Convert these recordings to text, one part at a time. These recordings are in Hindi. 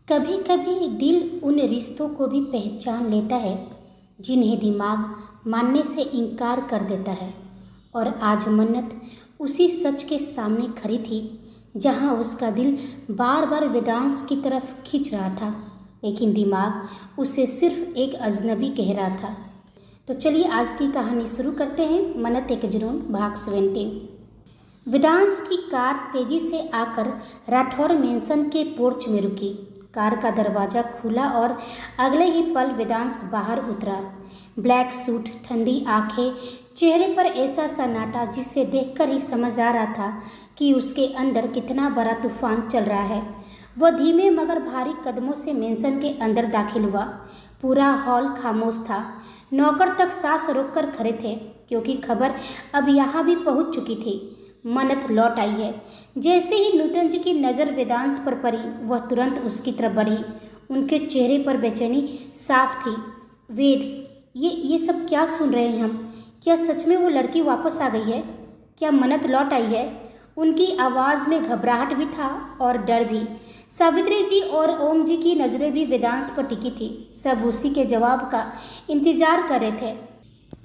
कभी कभी दिल उन रिश्तों को भी पहचान लेता है जिन्हें दिमाग मानने से इनकार कर देता है। और आज मन्नत उसी सच के सामने खड़ी थी जहां उसका दिल बार बार वेदांश की तरफ खींच रहा था, लेकिन दिमाग उसे सिर्फ एक अजनबी कह रहा था। तो चलिए आज की कहानी शुरू करते हैं। मन्नत एक जुनून भाग 17। वेदांश की कार तेजी से आकर राठौर मेंशन के पोर्च में रुकी। कार का दरवाज़ा खुला और अगले ही पल वेदांश बाहर उतरा। ब्लैक सूट, ठंडी आंखें, चेहरे पर ऐसा सन्नाटा जिसे देखकर ही समझ आ रहा था कि उसके अंदर कितना बड़ा तूफान चल रहा है। वह धीमे मगर भारी कदमों से मेंशन के अंदर दाखिल हुआ। पूरा हॉल खामोश था। नौकर तक सांस रोककर खड़े थे क्योंकि खबर अब यहाँ भी पहुँच चुकी थी। मन्नत लौट आई है। जैसे ही नूतन जी की नज़र वेदांश पर पड़ी, वह तुरंत उसकी तरफ बढ़ी। उनके चेहरे पर बेचैनी साफ थी। वेद, ये सब क्या सुन रहे हैं हम? क्या सच में वो लड़की वापस आ गई है? क्या मन्नत लौट आई है? उनकी आवाज़ में घबराहट भी था और डर भी। सावित्री जी और ओम जी की नज़रें भी वेदांश पर टिकी थी। सब उसी के जवाब का इंतजार कर रहे थे।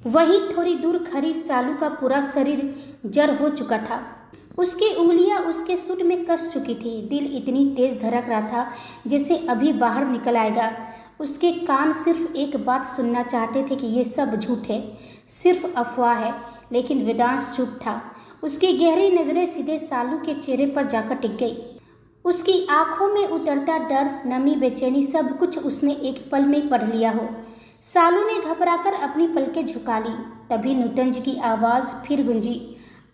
वहीं थोड़ी दूर खड़ी सालू का पूरा शरीर जर हो चुका था। उसकी उंगलियां उसके सूट में कस चुकी थी। दिल इतनी तेज धड़क रहा था जैसे अभी बाहर निकल आएगा। उसके कान सिर्फ एक बात सुनना चाहते थे कि ये सब झूठ है, सिर्फ अफवाह है। लेकिन वेदांश चुप था। उसकी गहरी नज़रें सीधे सालू के चेहरे पर जाकर टिक गई। उसकी आंखों में उतरता डर, नमी, बेचैनी, सब कुछ उसने एक पल में पढ़ लिया हो। सालू ने घबराकर अपनी पलकें झुका ली। तभी नूतन जी की आवाज़ फिर गूंजी,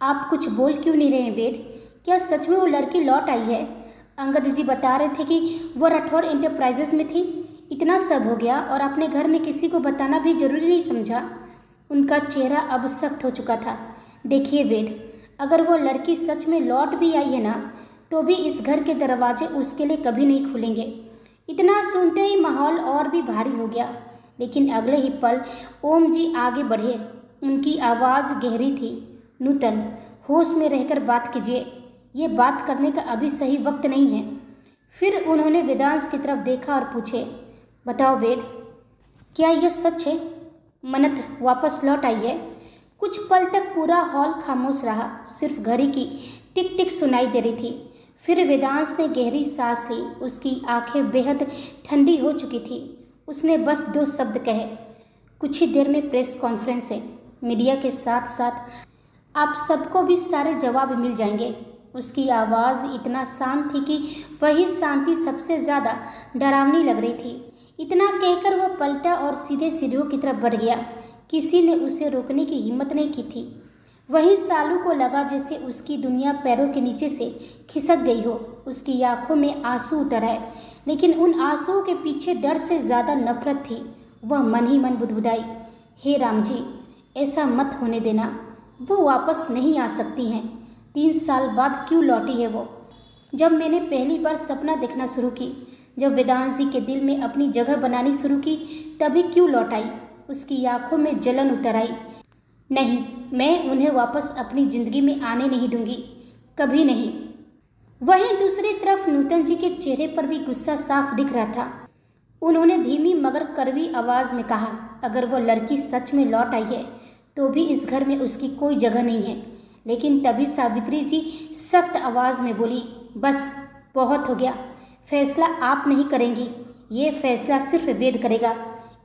आप कुछ बोल क्यों नहीं रहे वेद? क्या सच में वो लड़की लौट आई है? अंगद जी बता रहे थे कि वो राठौर एंटरप्राइजेज में थी। इतना सब हो गया और अपने घर में किसी को बताना भी जरूरी नहीं समझा। उनका चेहरा अब सख्त हो चुका था। देखिए वेद, अगर वो लड़की सच में लौट भी आई है ना, तो भी इस घर के दरवाजे उसके लिए कभी नहीं खुलेंगे। इतना सुनते ही माहौल और भी भारी हो गया। लेकिन अगले ही पल ओम जी आगे बढ़े। उनकी आवाज़ गहरी थी, नूतन, होश में रहकर बात कीजिए। ये बात करने का अभी सही वक्त नहीं है। फिर उन्होंने वेदांश की तरफ देखा और पूछे, बताओ वेद, क्या यह सच है? मन्नत वापस लौट आई है? कुछ पल तक पूरा हॉल खामोश रहा। सिर्फ घड़ी की टिक टिक सुनाई दे रही थी। फिर वेदांश ने गहरी सांस ली। उसकी आंखें बेहद ठंडी हो चुकी थी। उसने बस 2 शब्द कहे, कुछ ही देर में प्रेस कॉन्फ्रेंस है। मीडिया के साथ साथ आप सबको भी सारे जवाब मिल जाएंगे। उसकी आवाज़ इतना शांत थी कि वही शांति सबसे ज़्यादा डरावनी लग रही थी। इतना कहकर वह पलटा और सीधे सीढ़ियों की तरफ बढ़ गया। किसी ने उसे रोकने की हिम्मत नहीं की थी। वहीं सालू को लगा जैसे उसकी दुनिया पैरों के नीचे से खिसक गई हो। उसकी आंखों में आंसू उतर आए, लेकिन उन आंसुओं के पीछे डर से ज़्यादा नफरत थी। वह मन ही मन बुदबुदाई, हे राम जी, ऐसा मत होने देना। वो वापस नहीं आ सकती हैं। 3 साल बाद क्यों लौटी है वो? जब मैंने पहली बार सपना देखना शुरू की, जब वेदांश जी के दिल में अपनी जगह बनानी शुरू की, तभी क्यों लौट आई? उसकी आंखों में जलन उतर आई। नहीं, मैं उन्हें वापस अपनी ज़िंदगी में आने नहीं दूंगी, कभी नहीं। वहीं दूसरी तरफ नूतन जी के चेहरे पर भी गुस्सा साफ दिख रहा था। उन्होंने धीमी मगर कड़वी आवाज़ में कहा, अगर वो लड़की सच में लौट आई है तो भी इस घर में उसकी कोई जगह नहीं है। लेकिन तभी सावित्री जी सख्त आवाज़ में बोली, बस बहुत हो गया। फैसला आप नहीं करेंगी, ये फैसला सिर्फ वेद करेगा।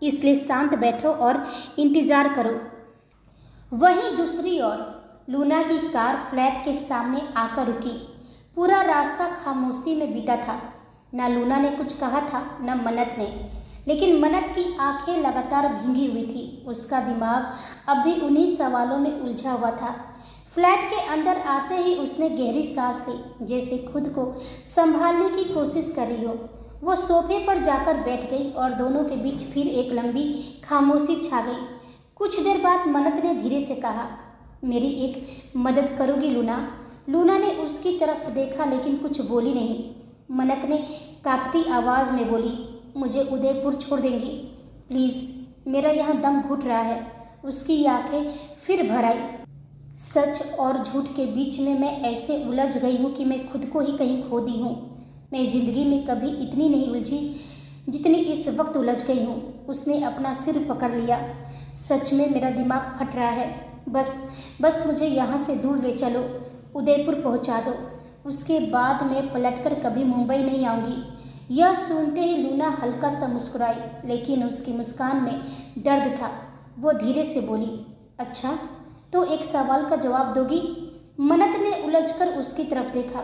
इसलिए शांत बैठो और इंतज़ार करो। वहीं दूसरी ओर लूना की कार फ्लैट के सामने आकर रुकी। पूरा रास्ता खामोशी में बीता था। न लूना ने कुछ कहा था, न मन्नत ने। लेकिन मन्नत की आंखें लगातार भींगी हुई थी। उसका दिमाग अब भी उन्हीं सवालों में उलझा हुआ था। फ्लैट के अंदर आते ही उसने गहरी सांस ली, जैसे खुद को संभालने की कोशिश कर रही हो। वो सोफे पर जाकर बैठ गई और दोनों के बीच फिर एक लंबी खामोशी छा गई। कुछ देर बाद मन्नत ने धीरे से कहा, मेरी एक मदद करोगी लूना? लूना ने उसकी तरफ देखा लेकिन कुछ बोली नहीं। मन्नत ने कांपती आवाज़ में बोली, मुझे उदयपुर छोड़ देंगी प्लीज़, मेरा यहाँ दम घुट रहा है। उसकी आंखें फिर भर आई। सच और झूठ के बीच में मैं ऐसे उलझ गई हूँ कि मैं खुद को ही कहीं खो दी हूँ। मैं ज़िंदगी में कभी इतनी नहीं उलझी जितनी इस वक्त उलझ गई हूँ। उसने अपना सिर पकड़ लिया। सच में मेरा दिमाग फट रहा है। बस बस मुझे यहाँ से दूर ले चलो, उदयपुर पहुँचा दो। उसके बाद मैं पलटकर कभी मुंबई नहीं आऊँगी। यह सुनते ही लूना हल्का सा मुस्कुराई, लेकिन उसकी मुस्कान में दर्द था। वो धीरे से बोली, अच्छा तो एक सवाल का जवाब दोगी? मन्नत ने उलझकर उसकी तरफ देखा।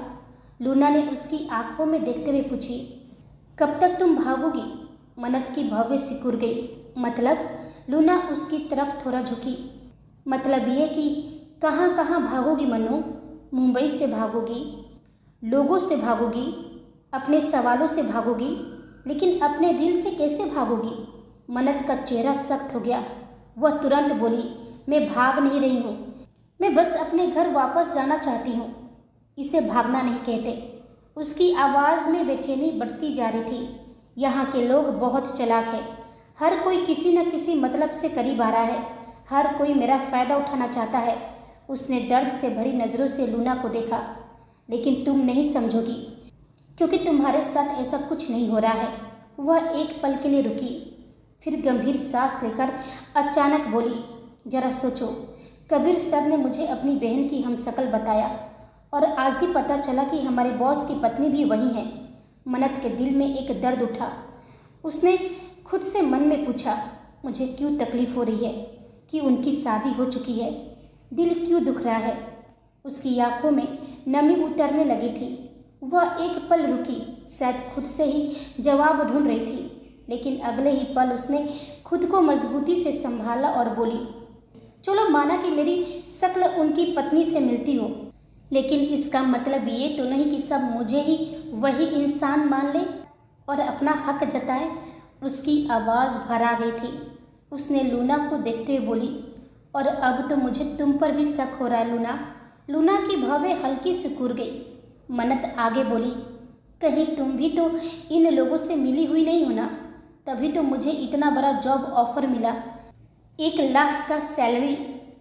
लूना ने उसकी आंखों में देखते हुए पूछी, कब तक तुम भागोगी? मन्नत की भव्य सिकुड़ गई। मतलब? लूना उसकी तरफ थोड़ा झुकी। मतलब ये कि कहाँ कहाँ भागोगी मन्नू? मुंबई से भागोगी, लोगों से भागोगी, अपने सवालों से भागोगी, लेकिन अपने दिल से कैसे भागोगी? मन्नत का चेहरा सख्त हो गया। वह तुरंत बोली, मैं भाग नहीं रही हूँ, मैं बस अपने घर वापस जाना चाहती हूँ। इसे भागना नहीं कहते। उसकी आवाज़ में बेचैनी बढ़ती जा रही थी। यहाँ के लोग बहुत चालाक हैं। हर कोई किसी न किसी मतलब से करीब आ रहा है। हर कोई मेरा फ़ायदा उठाना चाहता है। उसने दर्द से भरी नज़रों से लूना को देखा। लेकिन तुम नहीं समझोगी, क्योंकि तुम्हारे साथ ऐसा कुछ नहीं हो रहा है। वह एक पल के लिए रुकी, फिर गंभीर सांस लेकर अचानक बोली, जरा सोचो, कबीर सर ने मुझे अपनी बहन की हमशक्ल बताया और आज ही पता चला कि हमारे बॉस की पत्नी भी वही है। मन्नत के दिल में एक दर्द उठा। उसने खुद से मन में पूछा, मुझे क्यों तकलीफ़ हो रही है कि उनकी शादी हो चुकी है? दिल क्यों दुख रहा है? उसकी आंखों में नमी उतरने लगी थी। वह एक पल रुकी, शायद खुद से ही जवाब ढूंढ रही थी, लेकिन अगले ही पल उसने खुद को मजबूती से संभाला और बोली, चलो माना कि मेरी शक्ल उनकी पत्नी से मिलती हो, लेकिन इसका मतलब ये तो नहीं कि सब मुझे ही वही इंसान मान ले और अपना हक जताए। उसकी आवाज़ भरा गई थी। उसने लूना को देखते हुए बोली, और अब तो मुझे तुम पर भी शक हो रहा है लूना। लूना की भवें हल्की सिकुड़ गई। मन्नत आगे बोली, कहीं तुम भी तो इन लोगों से मिली हुई नहीं हो ना? तभी तो मुझे इतना बड़ा जॉब ऑफर मिला। 1 लाख का सैलरी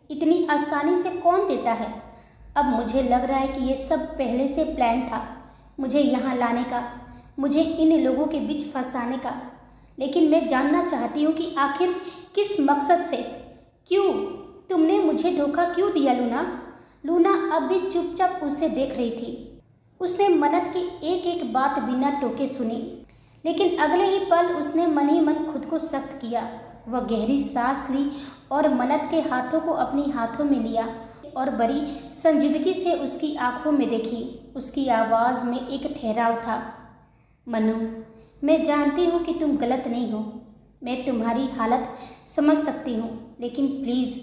इतनी आसानी से कौन देता है? अब मुझे लग रहा है कि ये सब पहले से प्लान था, मुझे यहाँ लाने का, मुझे इन लोगों के बीच फंसाने का। लेकिन मैं जानना चाहती हूँ कि आखिर किस मकसद से? क्यों? तुमने मुझे धोखा क्यों दिया लूना? लूना अब भी चुपचाप उसे देख रही थी। उसने मन्नत की एक एक बात बिना टोके सुनी, लेकिन अगले ही पल उसने मन ही मन खुद को सख्त किया। वह गहरी सांस ली और मन्नत के हाथों को अपनी हाथों में लिया और बड़ी संजीदगी से उसकी आंखों में देखी। उसकी आवाज़ में एक ठहराव था, मनु, मैं जानती हूँ कि तुम गलत नहीं हो, मैं तुम्हारी हालत समझ सकती हूँ, लेकिन प्लीज़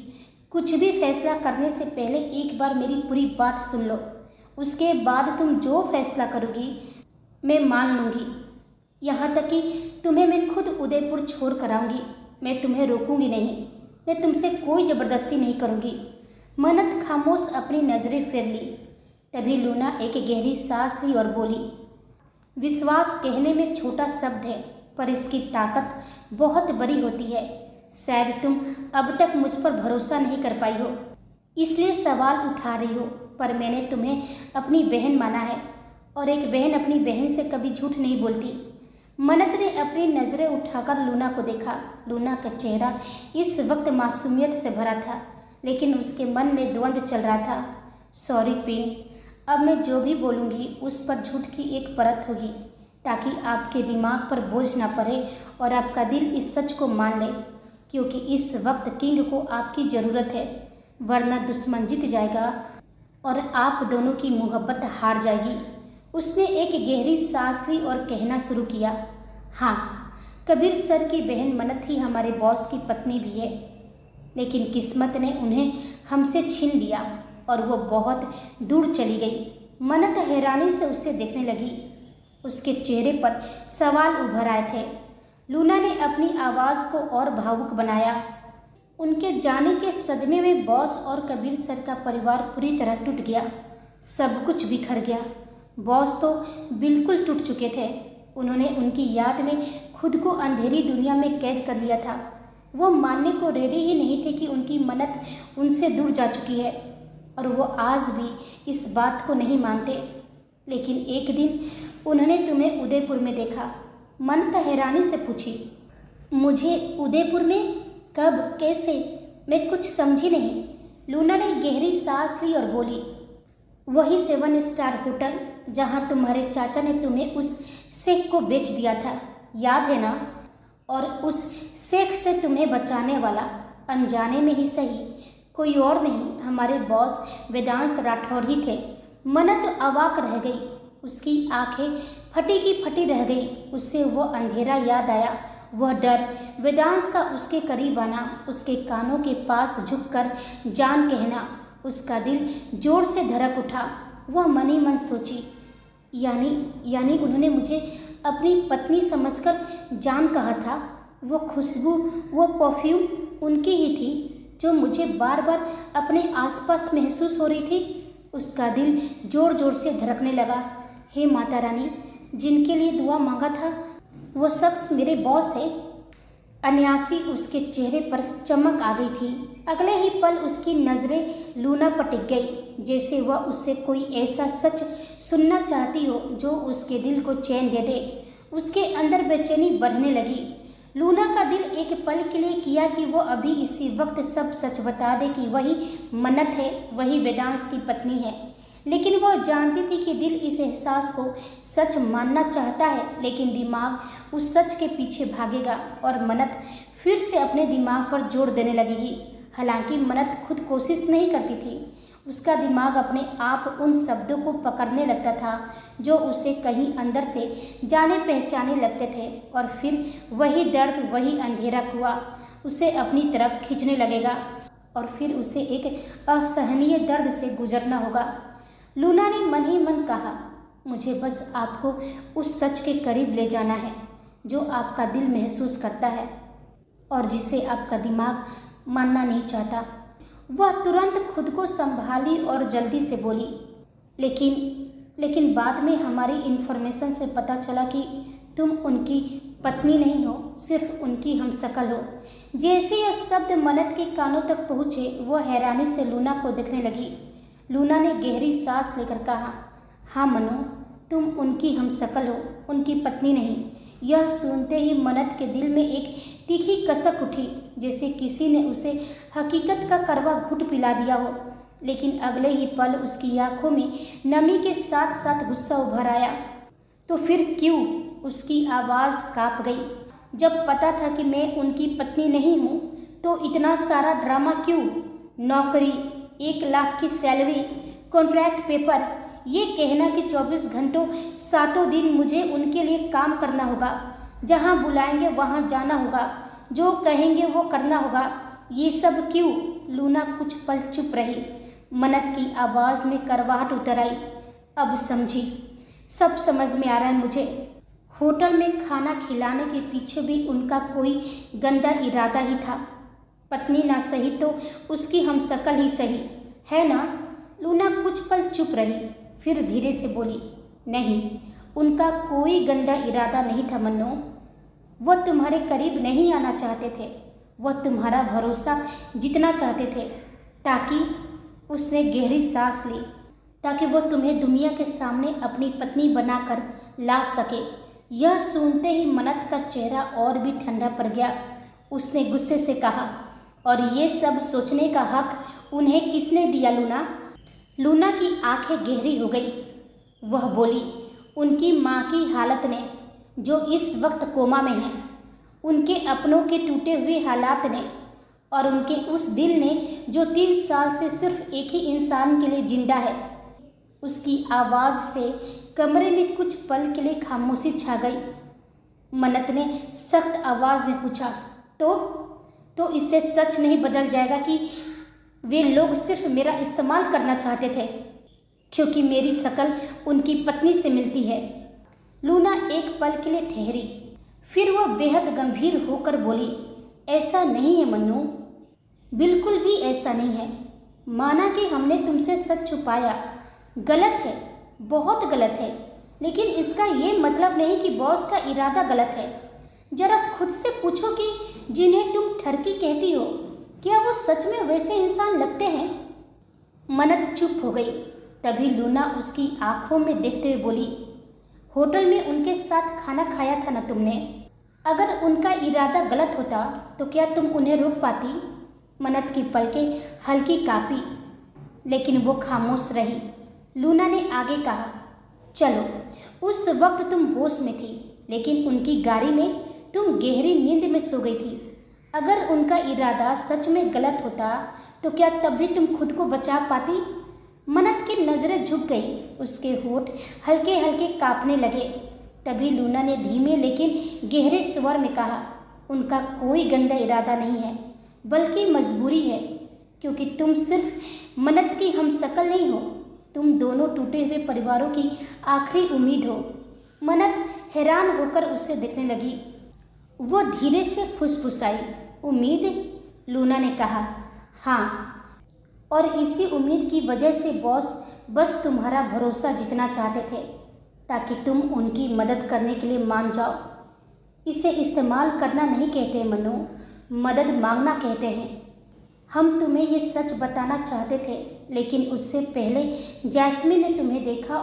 कुछ भी फैसला करने से पहले एक बार मेरी पूरी बात सुन लो। उसके बाद तुम जो फैसला करोगी मैं मान लूँगी। यहाँ तक कि तुम्हें मैं खुद उदयपुर छोड़ कर आऊँगी। मैं तुम्हें रोकूंगी नहीं, मैं तुमसे कोई ज़बरदस्ती नहीं करूँगी। मन्नत खामोश अपनी नज़रें फेर ली। तभी लूना एक गहरी सांस ली और बोली, विश्वास कहने में छोटा शब्द है, पर इसकी ताकत बहुत बड़ी होती है। शायद तुम अब तक मुझ पर भरोसा नहीं कर पाई हो, इसलिए सवाल उठा रही हो, पर मैंने तुम्हें अपनी बहन माना है और एक बहन अपनी बहन से कभी झूठ नहीं बोलती। मन्नत ने अपनी नज़रें उठाकर लूना को देखा। लूना का चेहरा इस वक्त मासूमियत से भरा था, लेकिन उसके मन में द्वंद्व चल रहा था। सॉरी क्वीन, अब मैं जो भी बोलूँगी उस पर झूठ की एक परत होगी, ताकि आपके दिमाग पर बोझ ना पड़े और आपका दिल इस सच को मान ले, क्योंकि इस वक्त किंग को आपकी ज़रूरत है, वरना दुश्मन जीत जाएगा और आप दोनों की मोहब्बत हार जाएगी। उसने एक गहरी सांस ली और कहना शुरू किया, हाँ, कबीर सर की बहन मन्नत ही हमारे बॉस की पत्नी भी है, लेकिन किस्मत ने उन्हें हमसे छीन लिया और वो बहुत दूर चली गई। मन्नत हैरानी से उसे देखने लगी। उसके चेहरे पर सवाल उभर आए थे। लूना ने अपनी आवाज़ को और भावुक बनाया। उनके जाने के सदमे में बॉस और कबीर सर का परिवार पूरी तरह टूट गया। सब कुछ बिखर गया। बॉस तो बिल्कुल टूट चुके थे। उन्होंने उनकी याद में खुद को अंधेरी दुनिया में कैद कर लिया था। वो मानने को रेडी ही नहीं थे कि उनकी मन्नत उनसे दूर जा चुकी है, और वो आज भी इस बात को नहीं मानते। लेकिन एक दिन उन्होंने तुम्हें उदयपुर में देखा। मन्नत हैरानी से पूछी, मुझे उदयपुर में? कब? कैसे? मैं कुछ समझी नहीं। लूना ने गहरी सांस ली और बोली, वही 7 स्टार होटल जहाँ तुम्हारे चाचा ने तुम्हें उस शेख को बेच दिया था, याद है ना? और उस शेख से तुम्हें बचाने वाला अनजाने में ही सही कोई और नहीं, हमारे बॉस वेदांश राठौर ही थे। मन्नत अवाक रह गई। उसकी आंखें फटी की फटी रह गई। उसे वो अंधेरा याद आया, वह डर, वेदांश का उसके करीब आना, उसके कानों के पास झुककर जान कहना। उसका दिल जोर से धड़क उठा। वह मन ही मन सोची, यानी उन्होंने मुझे अपनी पत्नी समझकर जान कहा था। वो खुशबू, वो परफ्यूम उनकी ही थी जो मुझे बार बार अपने आसपास महसूस हो रही थी। उसका दिल जोर जोर से धड़कने लगा। हे माता रानी, जिनके लिए दुआ मांगा था वो शख्स मेरे बॉस है। अनायासी उसके चेहरे पर चमक आ गई थी। अगले ही पल उसकी नज़रें लूना पर टिक गई, जैसे वह उससे कोई ऐसा सच सुनना चाहती हो जो उसके दिल को चैन दे दे। उसके अंदर बेचैनी बढ़ने लगी। लूना का दिल एक पल के लिए किया कि वो अभी इसी वक्त सब सच बता दे कि वही मन्नत है, वही वेदांश की पत्नी है। लेकिन वह जानती थी कि दिल इस एहसास को सच मानना चाहता है, लेकिन दिमाग उस सच के पीछे भागेगा और मन्नत फिर से अपने दिमाग पर जोर देने लगेगी। हालांकि मन्नत खुद कोशिश नहीं करती थी, उसका दिमाग अपने आप उन शब्दों को पकड़ने लगता था जो उसे कहीं अंदर से जाने पहचाने लगते थे, और फिर वही दर्द, वही अंधेरा कुआं उसे अपनी तरफ खींचने लगेगा और फिर उसे एक असहनीय दर्द से गुजरना होगा। लूना ने मन ही मन कहा, मुझे बस आपको उस सच के करीब ले जाना है जो आपका दिल महसूस करता है और जिसे आपका दिमाग मानना नहीं चाहता। वह तुरंत खुद को संभाली और जल्दी से बोली, लेकिन बाद में हमारी इन्फॉर्मेशन से पता चला कि तुम उनकी पत्नी नहीं हो, सिर्फ उनकी हमशक्ल हो। जैसे यह शब्द मन्नत के कानों तक पहुँचे, वह हैरानी से लूना को देखने लगी। लूना ने गहरी सांस लेकर कहा, हाँ मनु, तुम उनकी हमशक्ल हो, उनकी पत्नी नहीं। यह सुनते ही मन्नत के दिल में एक तीखी कसक उठी, जैसे किसी ने उसे हकीकत का कड़वा घूंट पिला दिया हो। लेकिन अगले ही पल उसकी आंखों में नमी के साथ साथ गुस्सा उभर आया। तो फिर क्यों? उसकी आवाज़ कांप गई। जब पता था कि मैं उनकी पत्नी नहीं हूँ तो इतना सारा ड्रामा क्यों? नौकरी, 1 लाख की सैलरी, कॉन्ट्रैक्ट पेपर, ये कहना कि 24 घंटों 7 दिन मुझे उनके लिए काम करना होगा, जहाँ बुलाएंगे वहाँ जाना होगा, जो कहेंगे वो करना होगा, ये सब क्यों? लूना कुछ पल चुप रही। मन्नत की आवाज़ में करवाहट उतर आई। अब समझी, सब समझ में आ रहा है मुझे। होटल में खाना खिलाने के पीछे भी उनका कोई गंदा इरादा ही था। पत्नी ना सही तो उसकी हमशक्ल ही सही, है ना? लूना कुछ पल चुप रही, फिर धीरे से बोली, नहीं, उनका कोई गंदा इरादा नहीं था मन्नू। वह तुम्हारे करीब नहीं आना चाहते थे, वह तुम्हारा भरोसा जीतना चाहते थे, ताकि, उसने गहरी सांस ली, ताकि वह तुम्हें दुनिया के सामने अपनी पत्नी बनाकर ला सके। यह सुनते ही मन्नत का चेहरा और भी ठंडा पड़ गया। उसने गुस्से से कहा, और ये सब सोचने का हक उन्हें किसने दिया लूना? लूना की आंखें गहरी हो गई। वह बोली, उनकी माँ की हालत ने, जो इस वक्त कोमा में है, उनके अपनों के टूटे हुए हालात ने, और उनके उस दिल ने जो 3 साल से सिर्फ एक ही इंसान के लिए जिंदा है। उसकी आवाज़ से कमरे में कुछ पल के लिए खामोशी छा गई। मन्नत ने सख्त आवाज़ में पूछा, तो इससे सच नहीं बदल जाएगा कि वे लोग सिर्फ मेरा इस्तेमाल करना चाहते थे क्योंकि मेरी शक्ल उनकी पत्नी से मिलती है? लूना एक पल के लिए ठहरी, फिर वह बेहद गंभीर होकर बोली, ऐसा नहीं है मन्नू, बिल्कुल भी ऐसा नहीं है। माना कि हमने तुमसे सच छुपाया, गलत है, बहुत गलत है, लेकिन इसका ये मतलब नहीं कि बॉस का इरादा गलत है। जरा खुद से पूछो कि जिन्हें तुम ठरकी कहती हो, क्या वो सच में वैसे इंसान लगते हैं? मन्नत चुप हो गई। तभी लूना उसकी आंखों में देखते हुए बोली, होटल में उनके साथ खाना खाया था ना तुमने। अगर उनका इरादा गलत होता तो क्या तुम उन्हें रोक पाती? मन्नत की पलकें हल्की कांपी, लेकिन वो खामोश रही। लूना ने आगे कहा, चलो, उस वक्त तुम होश में थी, लेकिन उनकी गाड़ी में तुम गहरी नींद में सो गई थी। अगर उनका इरादा सच में गलत होता तो क्या तब भी तुम खुद को बचा पाती? मन्नत की नज़रें झुक गई, उसके होंठ हल्के हल्के कांपने लगे। तभी लूना ने धीमे लेकिन गहरे स्वर में कहा, उनका कोई गंदा इरादा नहीं है, बल्कि मजबूरी है, क्योंकि तुम सिर्फ मन्नत की हमशक्ल नहीं हो, तुम दोनों टूटे हुए परिवारों की आखिरी उम्मीद हो। मन्नत हैरान होकर उसे देखने लगी। वो धीरे से फुसफुसाई, उम्मीद? लूना ने कहा, हाँ, और इसी उम्मीद की वजह से बॉस बस तुम्हारा भरोसा जीतना चाहते थे, ताकि तुम उनकी मदद करने के लिए मान जाओ। इसे इस्तेमाल करना नहीं कहते मनु, मदद मांगना कहते हैं। हम तुम्हें ये सच बताना चाहते थे, लेकिन उससे पहले जैस्मिन ने तुम्हें देखा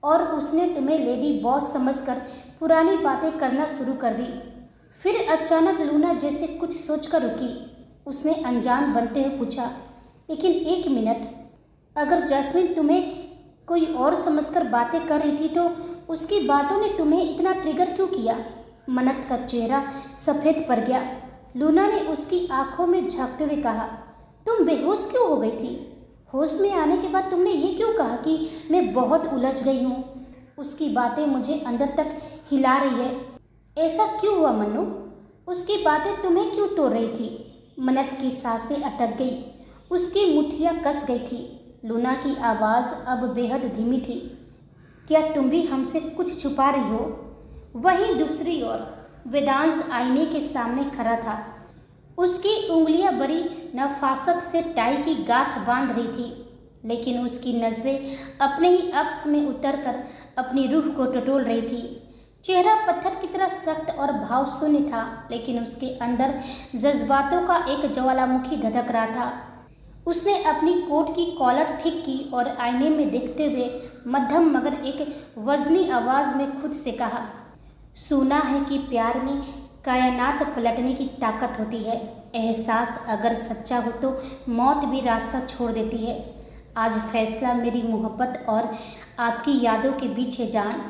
और उसने तुम्हें लेडी बॉस समझकर पुरानी बातें करना शुरू कर दी। फिर अचानक लूना जैसे कुछ सोचकर रुकी। उसने अनजान बनते हुए पूछा, लेकिन एक मिनट, अगर जैस्मिन तुम्हें कोई और समझकर बातें कर रही थी तो उसकी बातों ने तुम्हें इतना ट्रिगर क्यों किया? मन्नत का चेहरा सफ़ेद पड़ गया। लूना ने उसकी आंखों में झांकते हुए कहा, तुम बेहोश क्यों हो गई थी? होश में आने के बाद तुमने ये क्यों कहा कि मैं बहुत उलझ गई हूँ? उसकी बातें मुझे अंदर तक हिला रही है। ऐसा क्यों हुआ मन्नू? उसकी बातें तुम्हें क्यों तोड़ रही थी? मन्नत की सांसें अटक गई, उसकी मुट्ठियाँ कस गई थी। लूना की आवाज़ अब बेहद धीमी थी, क्या तुम भी हमसे कुछ छुपा रही हो? वहीं दूसरी ओर वेदांश आईने के सामने खड़ा था। उसकी उंगलियां बड़ी नफासत से टाई की गांठ बांध रही थी, लेकिन उसकी नज़रें अपने ही अक्स में उतरकर अपनी रूह को टटोल रही थी। चेहरा पत्थर की तरह सख्त और भावशून्य था, लेकिन उसके अंदर जज्बातों का एक ज्वालामुखी धधक रहा था। उसने अपनी कोट की कॉलर ठीक की और आईने में देखते हुए मध्यम मगर एक वजनी आवाज़ में खुद से कहा, सुना है कि प्यार में कायनात पलटने की ताकत होती है। एहसास अगर सच्चा हो तो मौत भी रास्ता छोड़ देती है। आज फैसला मेरी मोहब्बत और आपकी यादों के बीच है जान।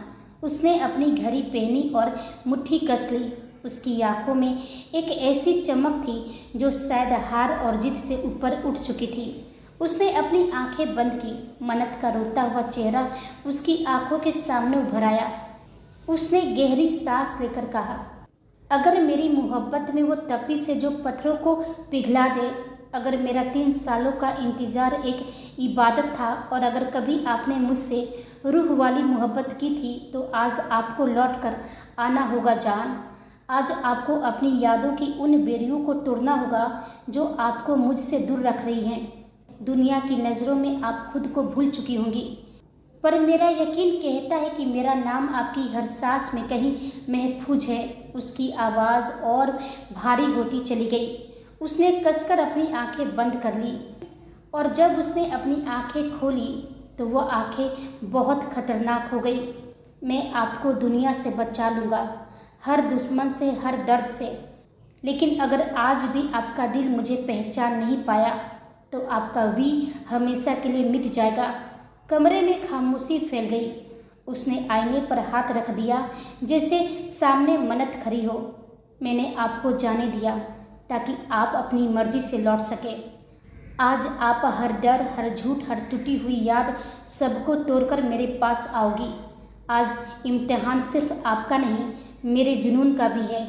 उसने अपनी घड़ी पहनी और मुट्ठी कस ली। उसकी आंखों में एक ऐसी चमक थी जो शायद हार और जिद से ऊपर उठ चुकी थी। उसने अपनी आंखें बंद की। मन्नत का रोता हुआ चेहरा उसकी आंखों के सामने उभर आया। उसने गहरी सांस लेकर कहा, अगर मेरी मोहब्बत में वो तपी से जो पत्थरों को पिघला दे, अगर मेरा 3 सालों का इंतज़ार एक इबादत था और अगर कभी आपने मुझसे रूह वाली मोहब्बत की थी तो आज आपको लौट कर आना होगा जान। आज आपको अपनी यादों की उन बेड़ियों को तोड़ना होगा जो आपको मुझसे दूर रख रही हैं। दुनिया की नज़रों में आप खुद को भूल चुकी होंगी, पर मेरा यकीन कहता है कि मेरा नाम आपकी हर सांस में कहीं महफूज है। उसकी आवाज़ और भारी होती चली गई। उसने कसकर अपनी आंखें बंद कर ली, और जब उसने अपनी आंखें खोली तो वो आंखें बहुत खतरनाक हो गई। मैं आपको दुनिया से बचा लूँगा, हर दुश्मन से, हर दर्द से, लेकिन अगर आज भी आपका दिल मुझे पहचान नहीं पाया तो आपका वी हमेशा के लिए मिट जाएगा। कमरे में खामोशी फैल गई। उसने आईने पर हाथ रख दिया जैसे सामने मन्नत खड़ी हो। मैंने आपको जाने दिया ताकि आप अपनी मर्जी से लौट सके। आज आप हर डर, हर झूठ, हर टूटी हुई याद सबको तोड़कर मेरे पास आओगी। आज इम्तिहान सिर्फ आपका नहीं, मेरे जुनून का भी है।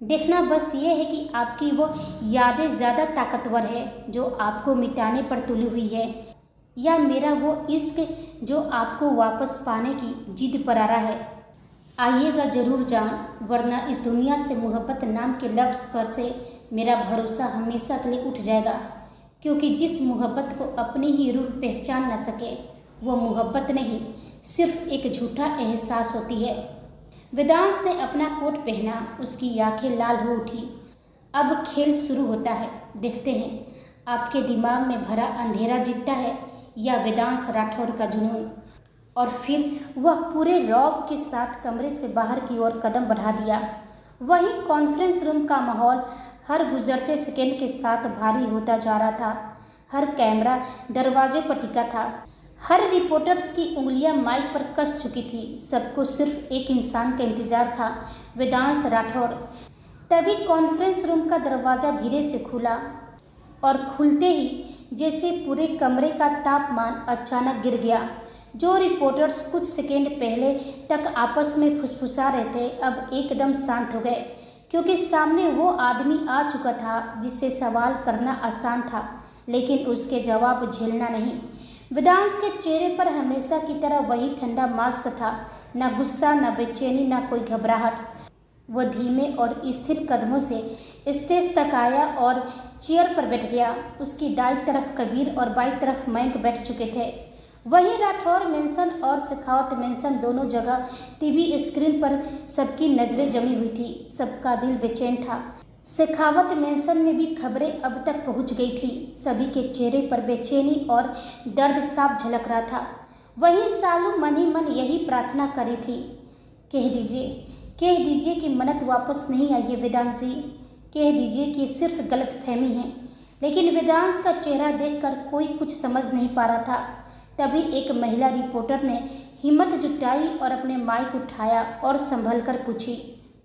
देखना बस ये है कि आपकी वो यादें ज़्यादा ताकतवर है जो आपको मिटाने पर तुली हुई है, या मेरा वो इश्क जो आपको वापस पाने की जिद पर आ रहा है। आइएगा ज़रूर जान, वरना इस दुनिया से मोहब्बत नाम के लफ्ज़ पर से मेरा भरोसा हमेशा के लिए उठ जाएगा। क्योंकि जिस मोहब्बत को अपनी ही रूह पहचान न सके, वो मोहब्बत नहीं, सिर्फ एक झूठा एहसास होती है। वेदांश ने अपना कोट पहना। उसकी आंखें लाल हो उठी। अब खेल शुरू होता है। देखते हैं आपके दिमाग में भरा अंधेरा जीतता है या वेदांश राठौर का जुनून। और फिर वह पूरे रौब के साथ कमरे से बाहर की ओर कदम बढ़ा दिया। वहीं कॉन्फ्रेंस रूम का माहौल हर गुजरते सेकंड के साथ भारी होता जा रहा था। हर कैमरा दरवाजे पर टिका था, हर रिपोर्टर्स की उंगलियां माइक पर कस चुकी थी। सबको सिर्फ एक इंसान का इंतजार था, वेदांश राठौर। तभी कॉन्फ्रेंस रूम का दरवाज़ा धीरे से खुला और खुलते ही जैसे पूरे कमरे का तापमान अचानक गिर गया। जो रिपोर्टर्स कुछ सेकंड पहले तक आपस में फुसफुसा रहे थे, अब एकदम शांत हो गए, क्योंकि सामने वो आदमी आ चुका था जिससे सवाल करना आसान था, लेकिन उसके जवाब झेलना नहीं। वेदांश के चेहरे पर हमेशा की तरह वही ठंडा मास्क था, न गुस्सा, न बेचैनी, न कोई घबराहट। वह धीमे और स्थिर कदमों से स्टेज तक आया और चेयर पर बैठ गया। उसकी दाईं तरफ कबीर और बाईं तरफ मयंक बैठ चुके थे। वहीं राठौर मेंशन और शेखावत मेंशन दोनों जगह टीवी स्क्रीन पर सबकी नज़रें जमी हुई थी। सबका दिल बेचैन था। शेखावत मेंशन में भी खबरें अब तक पहुंच गई थी। सभी के चेहरे पर बेचैनी और दर्द साफ झलक रहा था। वहीं सालू मन ही मन यही प्रार्थना करी थी, कह दीजिए कि मन्नत वापस नहीं आई है वेदांश जी, कह दीजिए कि सिर्फ गलतफहमी है। लेकिन वेदांश का चेहरा देखकर कोई कुछ समझ नहीं पा रहा था। तभी एक महिला रिपोर्टर ने हिम्मत जुटाई और अपने माइक उठाया और संभल कर पूछी,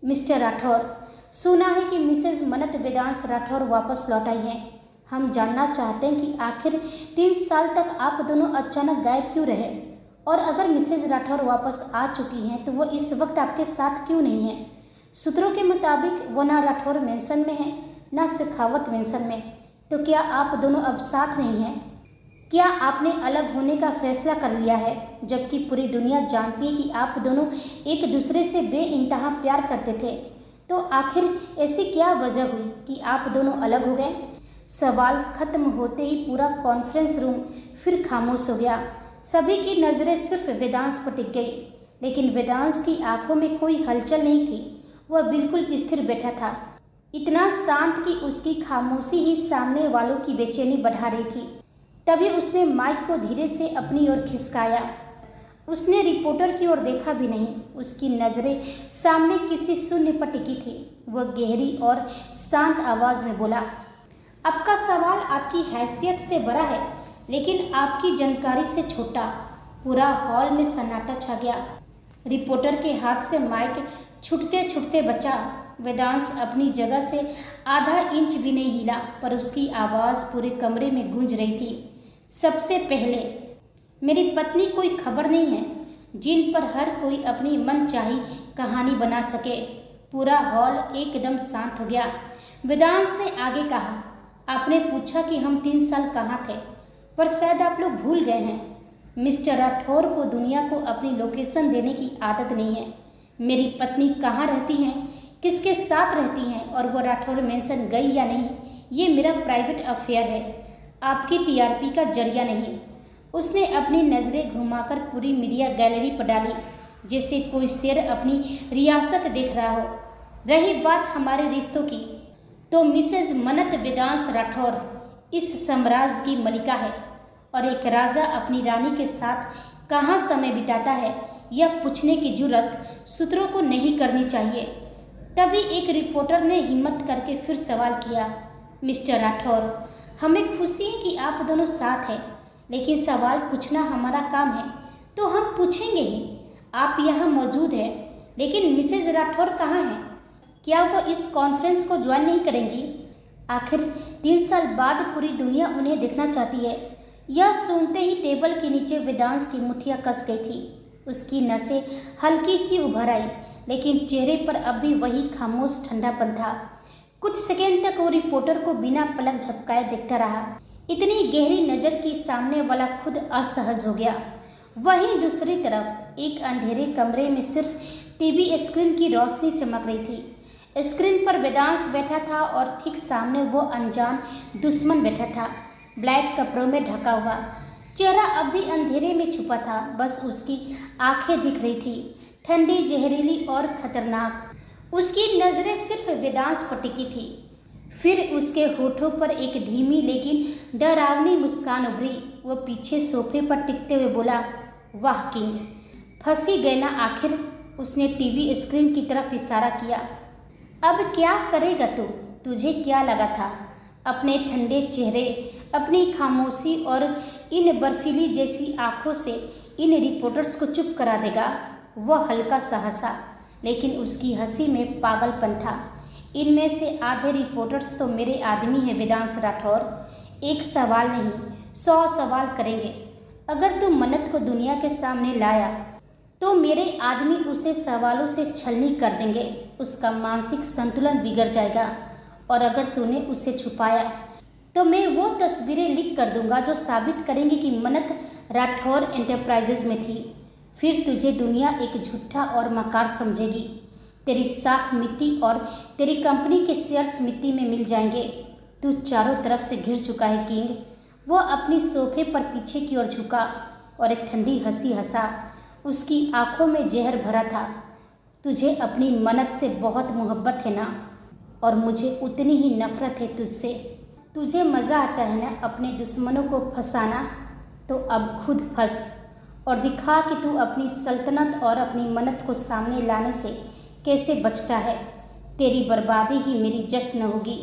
मिस्टर राठौर, सुना है कि मिसेज मन्नत वेदांश राठौर वापस लौट आई हैं। हम जानना चाहते हैं कि आखिर 3 साल तक आप दोनों अचानक गायब क्यों रहे, और अगर मिसेज राठौर वापस आ चुकी हैं तो वो इस वक्त आपके साथ क्यों नहीं है। सूत्रों के मुताबिक वो ना राठौर मेंशन में है, ना शेखावत मेंशन में। तो क्या आप दोनों अब साथ नहीं हैं? क्या आपने अलग होने का फैसला कर लिया है, जबकि पूरी दुनिया जानती है कि आप दोनों एक दूसरे से बेइंतहा प्यार करते थे? तो आखिर ऐसी क्या वजह हुई कि आप दोनों अलग हो गए? सवाल खत्म होते ही पूरा कॉन्फ्रेंस रूम फिर खामोश हो गया। सभी की नज़रें सिर्फ वेदांश पर टिक गई, लेकिन वेदांश की आंखों में कोई हलचल नहीं थी। वह बिल्कुल स्थिर बैठा था, इतना शांत कि उसकी खामोशी ही सामने वालों की बेचैनी बढ़ा रही थी। तभी उसने माइक को धीरे से अपनी ओर खिसकाया। उसने रिपोर्टर की ओर देखा भी नहीं। उसकी नज़रें सामने किसी शून्य पर टिकी थी। वह गहरी और शांत आवाज़ में बोला, आपका सवाल आपकी हैसियत से बड़ा है, लेकिन आपकी जानकारी से छोटा। पूरा हॉल में सन्नाटा छा गया। रिपोर्टर के हाथ से माइक छूटते छूटते बचा। वेदांश अपनी जगह से आधा इंच भी नहीं हिला, पर उसकी आवाज़ पूरे कमरे में गूंज रही थी। सबसे पहले, मेरी पत्नी कोई खबर नहीं है जिन पर हर कोई अपनी मनचाही कहानी बना सके। पूरा हॉल एकदम शांत हो गया। वेदांश ने आगे कहा, आपने पूछा कि हम 3 साल कहाँ थे, पर शायद आप लोग भूल गए हैं। मिस्टर राठौर को दुनिया को अपनी लोकेशन देने की आदत नहीं है। मेरी पत्नी कहाँ रहती हैं, किसके साथ रहती हैं और वो राठौर मेंशन गई या नहीं, ये मेरा प्राइवेट अफेयर है, आपकी टीआरपी का जरिया नहीं। उसने अपनी नज़रें घुमाकर पूरी मीडिया गैलरी पर डाली, जैसे कोई शेर अपनी रियासत देख रहा हो। रही बात हमारे रिश्तों की, तो मिसेज मन्नत वेदांश राठौर इस साम्राज्य की मलिका है, और एक राजा अपनी रानी के साथ कहाँ समय बिताता है, यह पूछने की जुर्रत सूत्रों को नहीं करनी चाहिए। तभी एक रिपोर्टर ने हिम्मत करके फिर सवाल किया, मिस्टर राठौर, हमें खुशी है कि आप दोनों साथ हैं, लेकिन सवाल पूछना हमारा काम है, तो हम पूछेंगे ही। आप यहाँ मौजूद हैं, लेकिन मिसेज राठौर कहाँ हैं? क्या वो इस कॉन्फ्रेंस को ज्वाइन नहीं करेंगी? आखिर 3 साल बाद पूरी दुनिया उन्हें देखना चाहती है। यह सुनते ही टेबल के नीचे वेदांश की मुट्ठियाँ कस गई थी। उसकी नसें हल्की सी उभर आई, लेकिन चेहरे पर अब भी वही खामोश ठंडापन था। कुछ सेकंड तक वो रिपोर्टर को बिना पलक झपकाए देखता रहा। इतनी गहरी नज़र की सामने वाला खुद असहज हो गया। वहीं दूसरी तरफ एक अंधेरे कमरे में सिर्फ टीवी स्क्रीन की रोशनी चमक रही थी। स्क्रीन पर वेदांश बैठा था और ठीक सामने वो अनजान दुश्मन बैठा था, ब्लैक कपड़ों में ढका हुआ। चेहरा अब भी अंधेरे में छुपा था, बस उसकी आंखें दिख रही थी, ठंडी, जहरीली और खतरनाक। उसकी नज़रें सिर्फ वेदांश पर टिकी थी। फिर उसके होठों पर एक धीमी लेकिन डरावनी मुस्कान उभरी। वो पीछे सोफे पर टिकते हुए बोला, वाह किंग, फंसी गए ना आखिर। उसने टीवी स्क्रीन की तरफ इशारा किया। अब क्या करेगा तू? तुझे क्या लगा था अपने ठंडे चेहरे, अपनी खामोशी और इन बर्फीली जैसी आंखों से इन रिपोर्टर्स को चुप करा देगा? वह हल्का सा हंसा, लेकिन उसकी हंसी में पागलपन था। इनमें से आधे रिपोर्टर्स तो मेरे आदमी हैं वेदांश राठौर। एक सवाल नहीं, 100 सवाल करेंगे। अगर तू मन्नत को दुनिया के सामने लाया तो मेरे आदमी उसे सवालों से छलनी कर देंगे। उसका मानसिक संतुलन बिगड़ जाएगा। और अगर तूने उसे छुपाया तो मैं वो तस्वीरें लिख कर दूंगा जो साबित करेंगी कि मन्नत राठौर एंटरप्राइजेज में थी। फिर तुझे दुनिया एक झूठा और मकार समझेगी। तेरी साख मिट्टी और तेरी कंपनी के शेयर्स मिट्टी में मिल जाएंगे। तू चारों तरफ से घिर चुका है किंग। वो अपनी सोफे पर पीछे की ओर झुका और एक ठंडी हंसी हंसा। उसकी आंखों में जहर भरा था। तुझे अपनी मन्नत से बहुत मोहब्बत है ना? और मुझे उतनी ही नफरत है तुझसे। तुझे मज़ा आता है ना अपने दुश्मनों को फंसाना? तो अब खुद फंस और दिखा कि तू अपनी सल्तनत और अपनी मन्नत को सामने लाने से कैसे बचता है। तेरी बर्बादी ही मेरी जश्न होगी।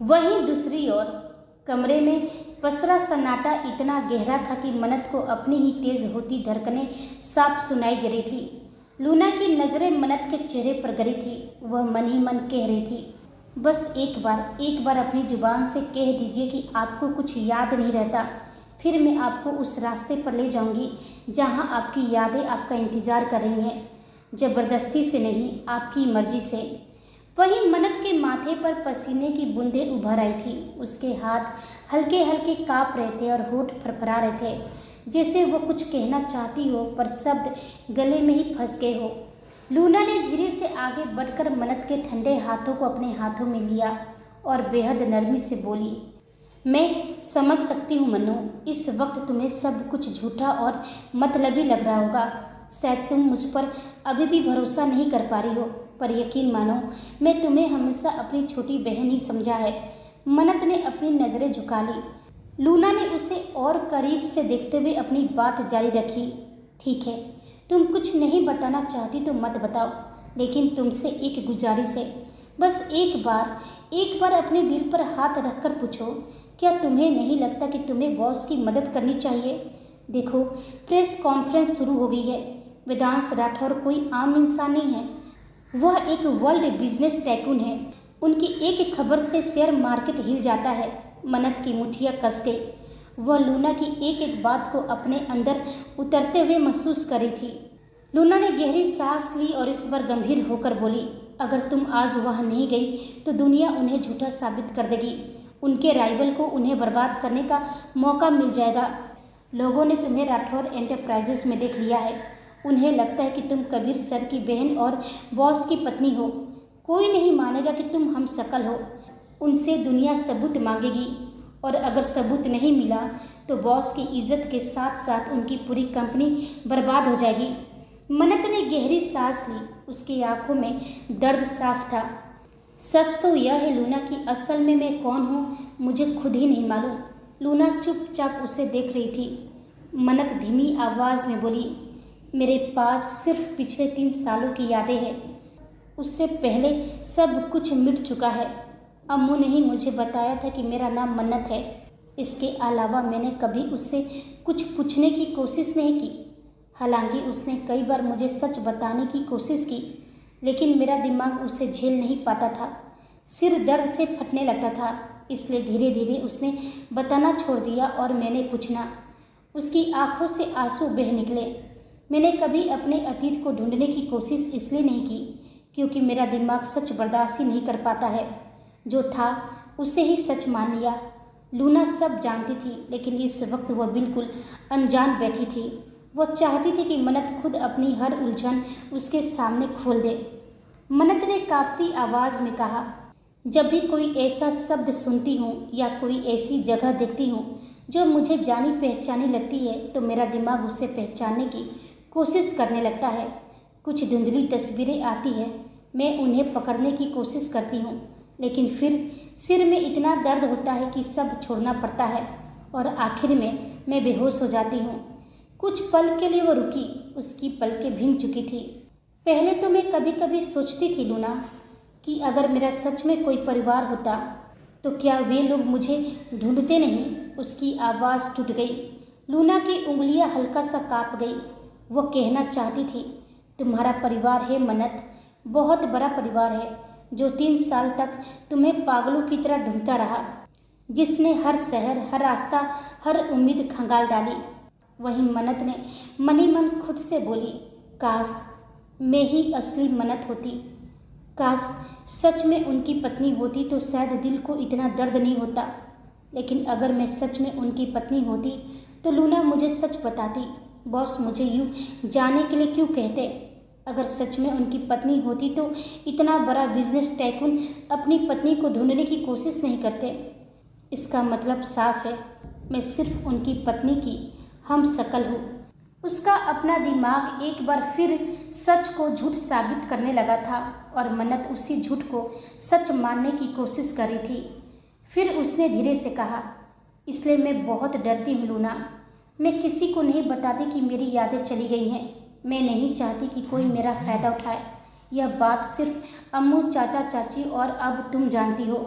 वहीं दूसरी ओर कमरे में पसरा सन्नाटा इतना गहरा था कि मन्नत को अपनी ही तेज होती धड़कनें साफ सुनाई दे रही थी। लूना की नज़रें मन्नत के चेहरे पर गिरी थी। वह मन ही मन कह रही थी, बस एक बार अपनी जुबान से कह दीजिए कि आपको कुछ याद नहीं रहता। फिर मैं आपको उस रास्ते पर ले जाऊंगी जहां आपकी यादें आपका इंतज़ार कर रही हैं। ज़बरदस्ती से नहीं, आपकी मर्जी से। वहीं मन्नत के माथे पर पसीने की बूंदें उभर आई थी। उसके हाथ हल्के हल्के काँप रहे थे और होठ फरफरा रहे थे, जैसे वो कुछ कहना चाहती हो पर शब्द गले में ही फंस गए हो। लूना ने धीरे से आगे बढ़कर मन्नत के ठंडे हाथों को अपने हाथों में लिया और बेहद नरमी से बोली, मैं समझ सकती हूँ मन्नू, इस वक्त तुम्हें सब कुछ झूठा और मतलबी लग रहा होगा। शायद तुम मुझ पर अभी भी भरोसा नहीं कर पा रही हो, पर यकीन मानो मैं तुम्हें हमेशा अपनी छोटी बहन ही समझा है। मन्नत ने अपनी नज़रें झुका ली। लूना ने उसे और करीब से देखते हुए अपनी बात जारी रखी। ठीक है, तुम कुछ नहीं बताना चाहती तो मत बताओ, लेकिन तुमसे एक गुजारिश है। बस एक बार अपने दिल पर हाथ रखकर पूछो, क्या तुम्हें नहीं लगता कि तुम्हें बॉस की मदद करनी चाहिए? देखो, प्रेस कॉन्फ्रेंस शुरू हो गई है। वेदांश राठौर कोई आम इंसान नहीं है। वह एक वर्ल्ड बिजनेस टाइकून है। उनकी एक खबर से शेयर मार्केट हिल जाता है। मन्नत की मुठ्ठियाँ कस गई। वह लूना की एक एक बात को अपने अंदर उतरते हुए महसूस कर रही थी। लूना ने गहरी सांस ली और इस बार गंभीर होकर बोली, अगर तुम आज वहाँ नहीं गई तो दुनिया उन्हें झूठा साबित कर देगी। उनके राइवल को उन्हें बर्बाद करने का मौका मिल जाएगा। लोगों ने तुम्हें राठौर एंटरप्राइजेज में देख लिया है। उन्हें लगता है कि तुम कबीर सर की बहन और बॉस की पत्नी हो। कोई नहीं मानेगा कि तुम हमशक्ल हो। उनसे दुनिया सबूत मांगेगी और अगर सबूत नहीं मिला तो बॉस की इज्जत के साथ साथ उनकी पूरी कंपनी बर्बाद हो जाएगी। मन्नत ने गहरी सांस ली। उसकी आंखों में दर्द साफ था। सच तो यह है लूना कि असल में मैं कौन हूँ मुझे खुद ही नहीं मालूम। लूना चुपचाप उसे देख रही थी। मन्नत धीमी आवाज़ में बोली, मेरे पास सिर्फ पिछले 3 सालों की यादें हैं। उससे पहले सब कुछ मिट चुका है। अम्मू ने ही मुझे बताया था कि मेरा नाम मन्नत है। इसके अलावा मैंने कभी उससे कुछ पूछने की कोशिश नहीं की। हालांकि उसने कई बार मुझे सच बताने की कोशिश की, लेकिन मेरा दिमाग उसे झेल नहीं पाता था। सिर दर्द से फटने लगता था। इसलिए धीरे धीरे उसने बताना छोड़ दिया और मैंने पूछना। उसकी आंखों से आंसू बह निकले। मैंने कभी अपने अतीत को ढूंढने की कोशिश इसलिए नहीं की क्योंकि मेरा दिमाग सच बर्दाश्त ही नहीं कर पाता है। जो था उसे ही सच मान लिया। लूना सब जानती थी, लेकिन इस वक्त वह बिल्कुल अनजान बैठी थी। वह चाहती थी कि मन्नत खुद अपनी हर उलझन उसके सामने खोल दे। मन्नत ने कांपती आवाज़ में कहा, जब भी कोई ऐसा शब्द सुनती हूँ या कोई ऐसी जगह देखती हूँ जो मुझे जानी पहचानी लगती है तो मेरा दिमाग उसे पहचानने की कोशिश करने लगता है। कुछ धुंधली तस्वीरें आती हैं, मैं उन्हें पकड़ने की कोशिश करती हूँ, लेकिन फिर सिर में इतना दर्द होता है कि सब छोड़ना पड़ता है और आखिर में मैं बेहोश हो जाती हूँ। कुछ पल के लिए वो रुकी। उसकी पलकें भीग चुकी थी। पहले तो मैं कभी कभी सोचती थी लूना कि अगर मेरा सच में कोई परिवार होता तो क्या वे लोग मुझे ढूंढते नहीं। उसकी आवाज़ टूट गई। लूना की उंगलियां हल्का सा कांप गई। वो कहना चाहती थी, तुम्हारा परिवार है मन्नत, बहुत बड़ा परिवार है, जो 3 साल तक तुम्हें पागलों की तरह ढूंढता रहा, जिसने हर शहर, हर रास्ता, हर उम्मीद खंगाल डाली। वहीं मन्नत ने मन ही मन खुद से बोली, काश मैं ही असली मन्नत होती। काश सच में उनकी पत्नी होती तो शायद दिल को इतना दर्द नहीं होता। लेकिन अगर मैं सच में उनकी पत्नी होती तो लूना मुझे सच बताती। बॉस मुझे यूँ जाने के लिए क्यों कहते? अगर सच में उनकी पत्नी होती तो इतना बड़ा बिजनेस टाइकून अपनी पत्नी को ढूंढने की कोशिश नहीं करते। इसका मतलब साफ है, मैं सिर्फ उनकी पत्नी की हम शकल हूँ। उसका अपना दिमाग एक बार फिर सच को झूठ साबित करने लगा था और मन्नत उसी झूठ को सच मानने की कोशिश कर रही थी। फिर उसने धीरे से कहा, इसलिए मैं बहुत डरती हूँ लूना। मैं किसी को नहीं बताती कि मेरी यादें चली गई हैं। मैं नहीं चाहती कि कोई मेरा फ़ायदा उठाए। यह बात सिर्फ अम्मू, चाचा, चाची और अब तुम जानती हो।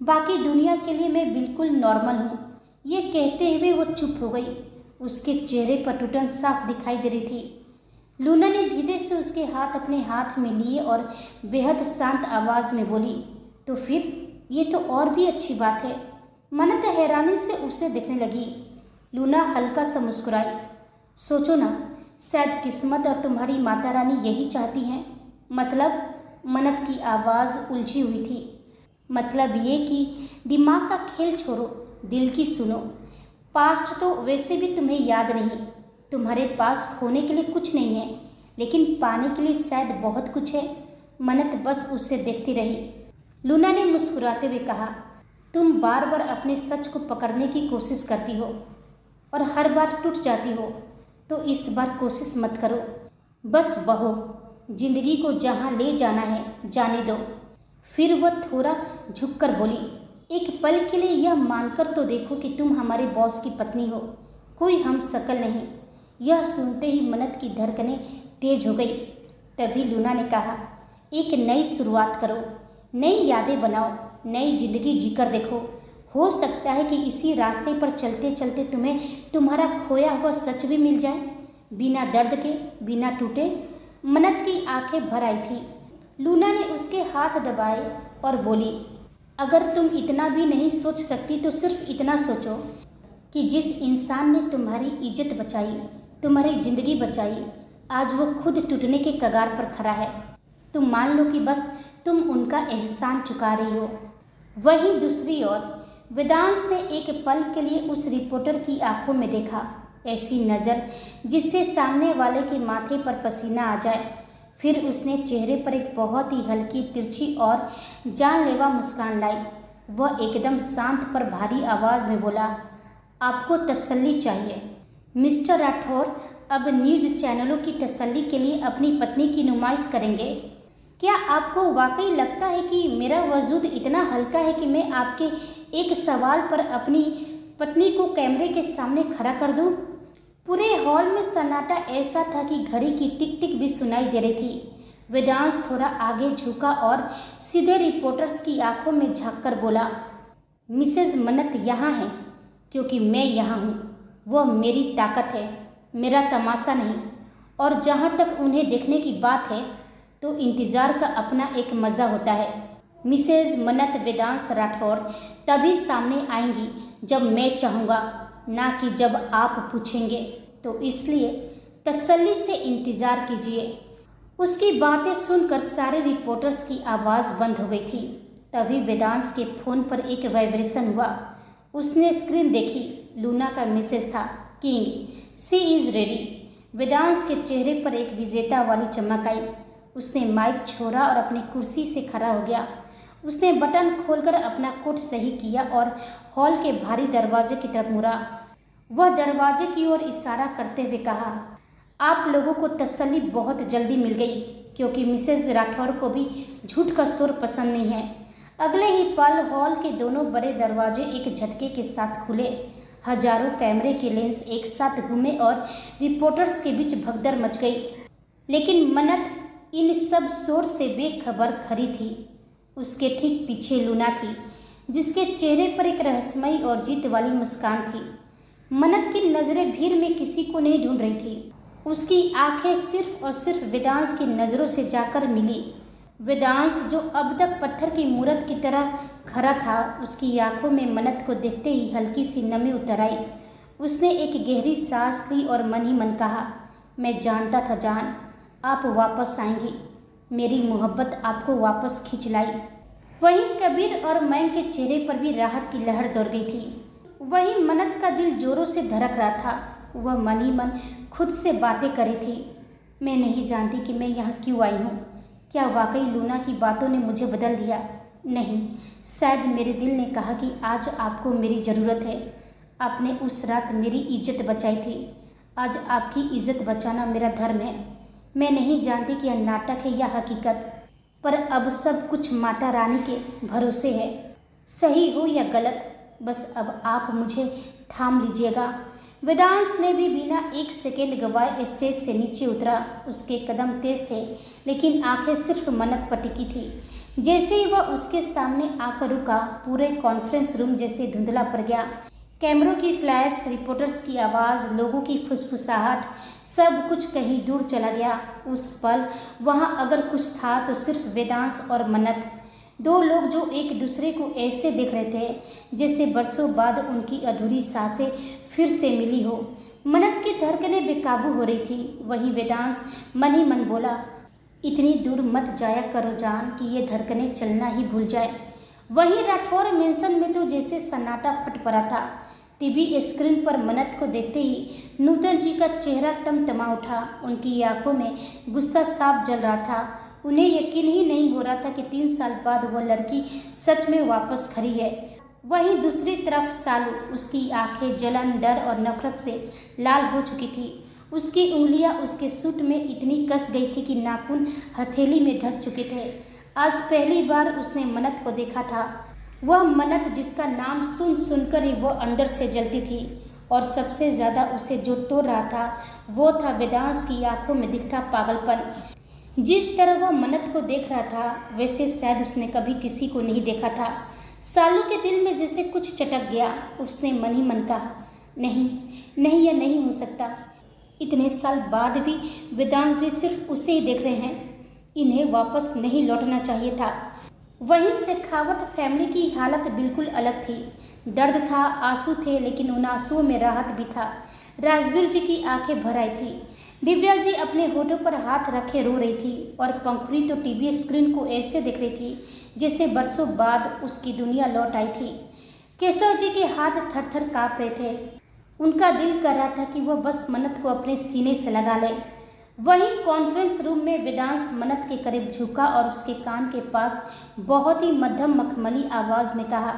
बाकी दुनिया के लिए मैं बिल्कुल नॉर्मल हूँ। ये कहते हुए वो चुप हो गई। उसके चेहरे पर टूटन साफ दिखाई दे रही थी। लूना ने धीरे से उसके हाथ अपने हाथ में लिए और बेहद शांत आवाज़ में बोली, तो फिर ये तो और भी अच्छी बात है। मन्नत हैरानी से उसे देखने लगी। लूना हल्का सा मुस्कुराई। सोचो ना, शायद किस्मत और तुम्हारी माता रानी यही चाहती हैं। मतलब? मन्नत की आवाज़ उलझी हुई थी। मतलब ये कि दिमाग का खेल छोड़ो, दिल की सुनो। पास्ट तो वैसे भी तुम्हें याद नहीं। तुम्हारे पास खोने के लिए कुछ नहीं है, लेकिन पाने के लिए शायद बहुत कुछ है। मन्नत बस उसे देखती रही। लूना ने मुस्कुराते हुए कहा, तुम बार बार अपने सच को पकड़ने की कोशिश करती हो और हर बार टूट जाती हो। तो इस बार कोशिश मत करो। बस बहो, जिंदगी को जहाँ ले जाना है जाने दो। फिर वह थोड़ा झुककर बोली, एक पल के लिए यह मानकर तो देखो कि तुम हमारे बॉस की पत्नी हो, कोई हम शकल नहीं। यह सुनते ही मन्नत की धड़कनें तेज हो गई। तभी लूना ने कहा, एक नई शुरुआत करो, नई यादें बनाओ, नई जिंदगी जीकर देखो। हो सकता है कि इसी रास्ते पर चलते चलते तुम्हें तुम्हारा खोया हुआ सच भी मिल जाए, बिना दर्द के, बिना टूटे। मन्नत की आंखें भर आई थी। लूना ने उसके हाथ दबाए और बोली, अगर तुम इतना भी नहीं सोच सकती तो सिर्फ इतना सोचो कि जिस इंसान ने तुम्हारी इज्जत बचाई, तुम्हारी जिंदगी बचाई, आज वो खुद टूटने के कगार पर खड़ा है। तुम मान लो कि बस तुम उनका एहसान चुका रही हो। वहीं दूसरी ओर वेदांश ने एक पल के लिए उस रिपोर्टर की आंखों में देखा, ऐसी नज़र जिससे सामने वाले के माथे पर पसीना आ जाए। फिर उसने चेहरे पर एक बहुत ही हल्की, तिरछी और जानलेवा मुस्कान लाई। वह एकदम शांत पर भारी आवाज़ में बोला, आपको तसल्ली चाहिए मिस्टर राठौर, अब न्यूज़ चैनलों की तसल्ली के लिए अपनी पत्नी की नुमाइश करेंगे? क्या आपको वाकई लगता है कि मेरा वजूद इतना हल्का है कि मैं आपके एक सवाल पर अपनी पत्नी को कैमरे के सामने खड़ा कर दूं? पूरे हॉल में सन्नाटा ऐसा था कि घड़ी की टिक टिक भी सुनाई दे रही थी। वेदांश थोड़ा आगे झुका और सीधे रिपोर्टर्स की आंखों में झांककर बोला, मिसेज मन्नत यहाँ हैं क्योंकि मैं यहाँ हूँ। वह मेरी ताकत है, मेरा तमाशा नहीं। और जहाँ तक उन्हें देखने की बात है तो इंतज़ार का अपना एक मज़ा होता है। मिसेज मन्नत वेदांश राठौर तभी सामने आएंगी जब मैं चाहूँगा, ना कि जब आप पूछेंगे। तो इसलिए तसल्ली से इंतज़ार कीजिए। उसकी बातें सुनकर सारे रिपोर्टर्स की आवाज़ बंद हो गई थी। तभी वेदांश के फ़ोन पर एक वाइब्रेशन हुआ। उसने स्क्रीन देखी। लूना का मैसेज था, king C is ready. Vedansh के चेहरे पर एक विजेता वाली चमक आई। उसने माइक छोड़ा और अपनी कुर्सी से खड़ा हो गया। उसने बटन खोलकर अपना कोट सही किया और हॉल के भारी दरवाजे की तरफ मुड़ा। वह दरवाजे की ओर इशारा करते हुए कहा, आप लोगों को तसल्ली बहुत जल्दी मिल गई, क्योंकि मिसेज राठौर को भी झूठ का शोर पसंद नहीं है। अगले ही पल हॉल के दोनों बड़े दरवाजे एक झटके के साथ खुले। हजारों कैमरे के लेंस एक साथ घूमे और रिपोर्टर्स के बीच भगदड़ मच गई। लेकिन मन्नत इन सब शोर से बेखबर खड़ी थी। उसके ठीक पीछे लूना थी, जिसके चेहरे पर एक रहस्यमयी और जीत वाली मुस्कान थी। मन्नत की नजरें भीड़ में किसी को नहीं ढूंढ रही थी। उसकी आंखें सिर्फ और सिर्फ वेदांश की नज़रों से जाकर मिली। वेदांश, जो अब तक पत्थर की मूरत की तरह खड़ा था, उसकी आंखों में मन्नत को देखते ही हल्की सी नमी उतर आई। उसने एक गहरी सांस ली और मन ही मन कहा, मैं जानता था जान, आप वापस आएंगी। मेरी मोहब्बत आपको वापस खींच लाई। वहीं कबीर और मैंग के चेहरे पर भी राहत की लहर दौड़ गई थी। वहीं मन्नत का दिल जोरों से धड़क रहा था। वह मन ही मन खुद से बातें करी थी। मैं नहीं जानती कि मैं यहाँ क्यों आई हूँ। क्या वाकई लूना की बातों ने मुझे बदल दिया? नहीं, शायद मेरे दिल ने कहा कि आज आपको मेरी ज़रूरत है। आपने उस रात मेरी इज्जत बचाई थी, आज आपकी इज्जत बचाना मेरा धर्म है। मैं नहीं जानती कि यह नाटक है या हकीकत, पर अब सब कुछ माता रानी के भरोसे है। सही हो या गलत, बस अब आप मुझे थाम लीजिएगा। वेदांश ने भी बिना एक सेकेंड गवाए स्टेज से नीचे उतरा। उसके कदम तेज थे, लेकिन आंखें सिर्फ मन्नत पर टिकी थी। जैसे ही वह उसके सामने आकर रुका, पूरे कॉन्फ्रेंस रूम जैसे धुंधला पड़ गया। कैमरों की फ्लैश, रिपोर्टर्स की आवाज़, लोगों की फुसफुसाहट, सब कुछ कहीं दूर चला गया। उस पल वहाँ अगर कुछ था तो सिर्फ वेदांश और मन्नत, दो लोग जो एक दूसरे को ऐसे देख रहे थे जैसे बरसों बाद उनकी अधूरी सांसें फिर से मिली हो। मन्नत की धड़कनें बेकाबू हो रही थी। वही वेदांश मन ही मन बोला, इतनी दूर मत जाया करो जान कि ये धड़कनें चलना ही भूल जाए। वहीं राठौर मेंशन में तो जैसे सन्नाटा फट पड़ा था। टीवी स्क्रीन पर मन्नत को देखते ही नूतन जी का चेहरा तमतमा उठा। उनकी आंखों में गुस्सा साफ जल रहा था। उन्हें यकीन ही नहीं हो रहा था कि 3 साल बाद वह लड़की सच में वापस खड़ी है। वहीं दूसरी तरफ सालू, उसकी आंखें जलन, डर और नफरत से लाल हो चुकी थी। उसकी उंगलियां उसके सूट में इतनी कस गई थी कि नाखून हथेली में धंस चुके थे। आज पहली बार उसने मन्नत को देखा था। वह मन्नत जिसका नाम सुन सुनकर ही वह अंदर से जलती थी। और सबसे ज़्यादा उसे जो तोड़ रहा था वो था वेदांश की आंखों में दिखता पागलपन। जिस तरह वह मन्नत को देख रहा था, वैसे शायद उसने कभी किसी को नहीं देखा था। सालू के दिल में जैसे कुछ चटक गया। उसने मन ही मन कहा, नहीं नहीं, यह नहीं हो सकता। इतने साल बाद भी वेदांश जी सिर्फ उसे ही देख रहे हैं। इन्हें वापस नहीं लौटना चाहिए था। वहीं शेखावत फैमिली की हालत बिल्कुल अलग थी। दर्द था, आंसू थे, लेकिन उन आंसुओं में राहत भी था। राजवीर जी की आंखें भर आई थी। दिव्या जी अपने होठों पर हाथ रखे रो रही थी और पंखुड़ी तो टीवी स्क्रीन को ऐसे देख रही थी जैसे बरसों बाद उसकी दुनिया लौट आई थी। केशव जी के हाथ थर थर काँप रहे थे। उनका दिल कर रहा था कि वह बस मन्नत को अपने सीने से लगा ले। वहीं कॉन्फ्रेंस रूम में वेदांश मन्नत के करीब झुका और उसके कान के पास बहुत ही मध्यम मखमली आवाज़ में कहा,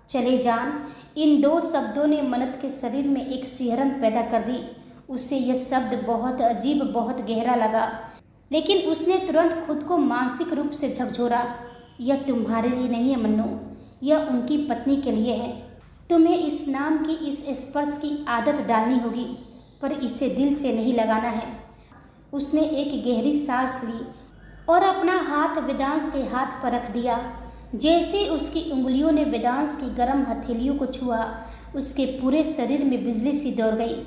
चले जान। इन 2 शब्दों ने मन्नत के शरीर में एक सिहरन पैदा कर दी। उसे यह शब्द बहुत अजीब, बहुत गहरा लगा, लेकिन उसने तुरंत खुद को मानसिक रूप से झकझोरा। यह तुम्हारे लिए नहीं है मन्नू, यह उनकी पत्नी के लिए है। तुम्हें इस नाम की, इस स्पर्श की आदत डालनी होगी, पर इसे दिल से नहीं लगाना है। उसने एक गहरी सांस ली और अपना हाथ वेदांश के हाथ पर रख दिया। जैसे उसकी उंगलियों ने वेदांश की गर्म हथेलियों को छुआ, उसके पूरे शरीर में बिजली सी दौड़ गई।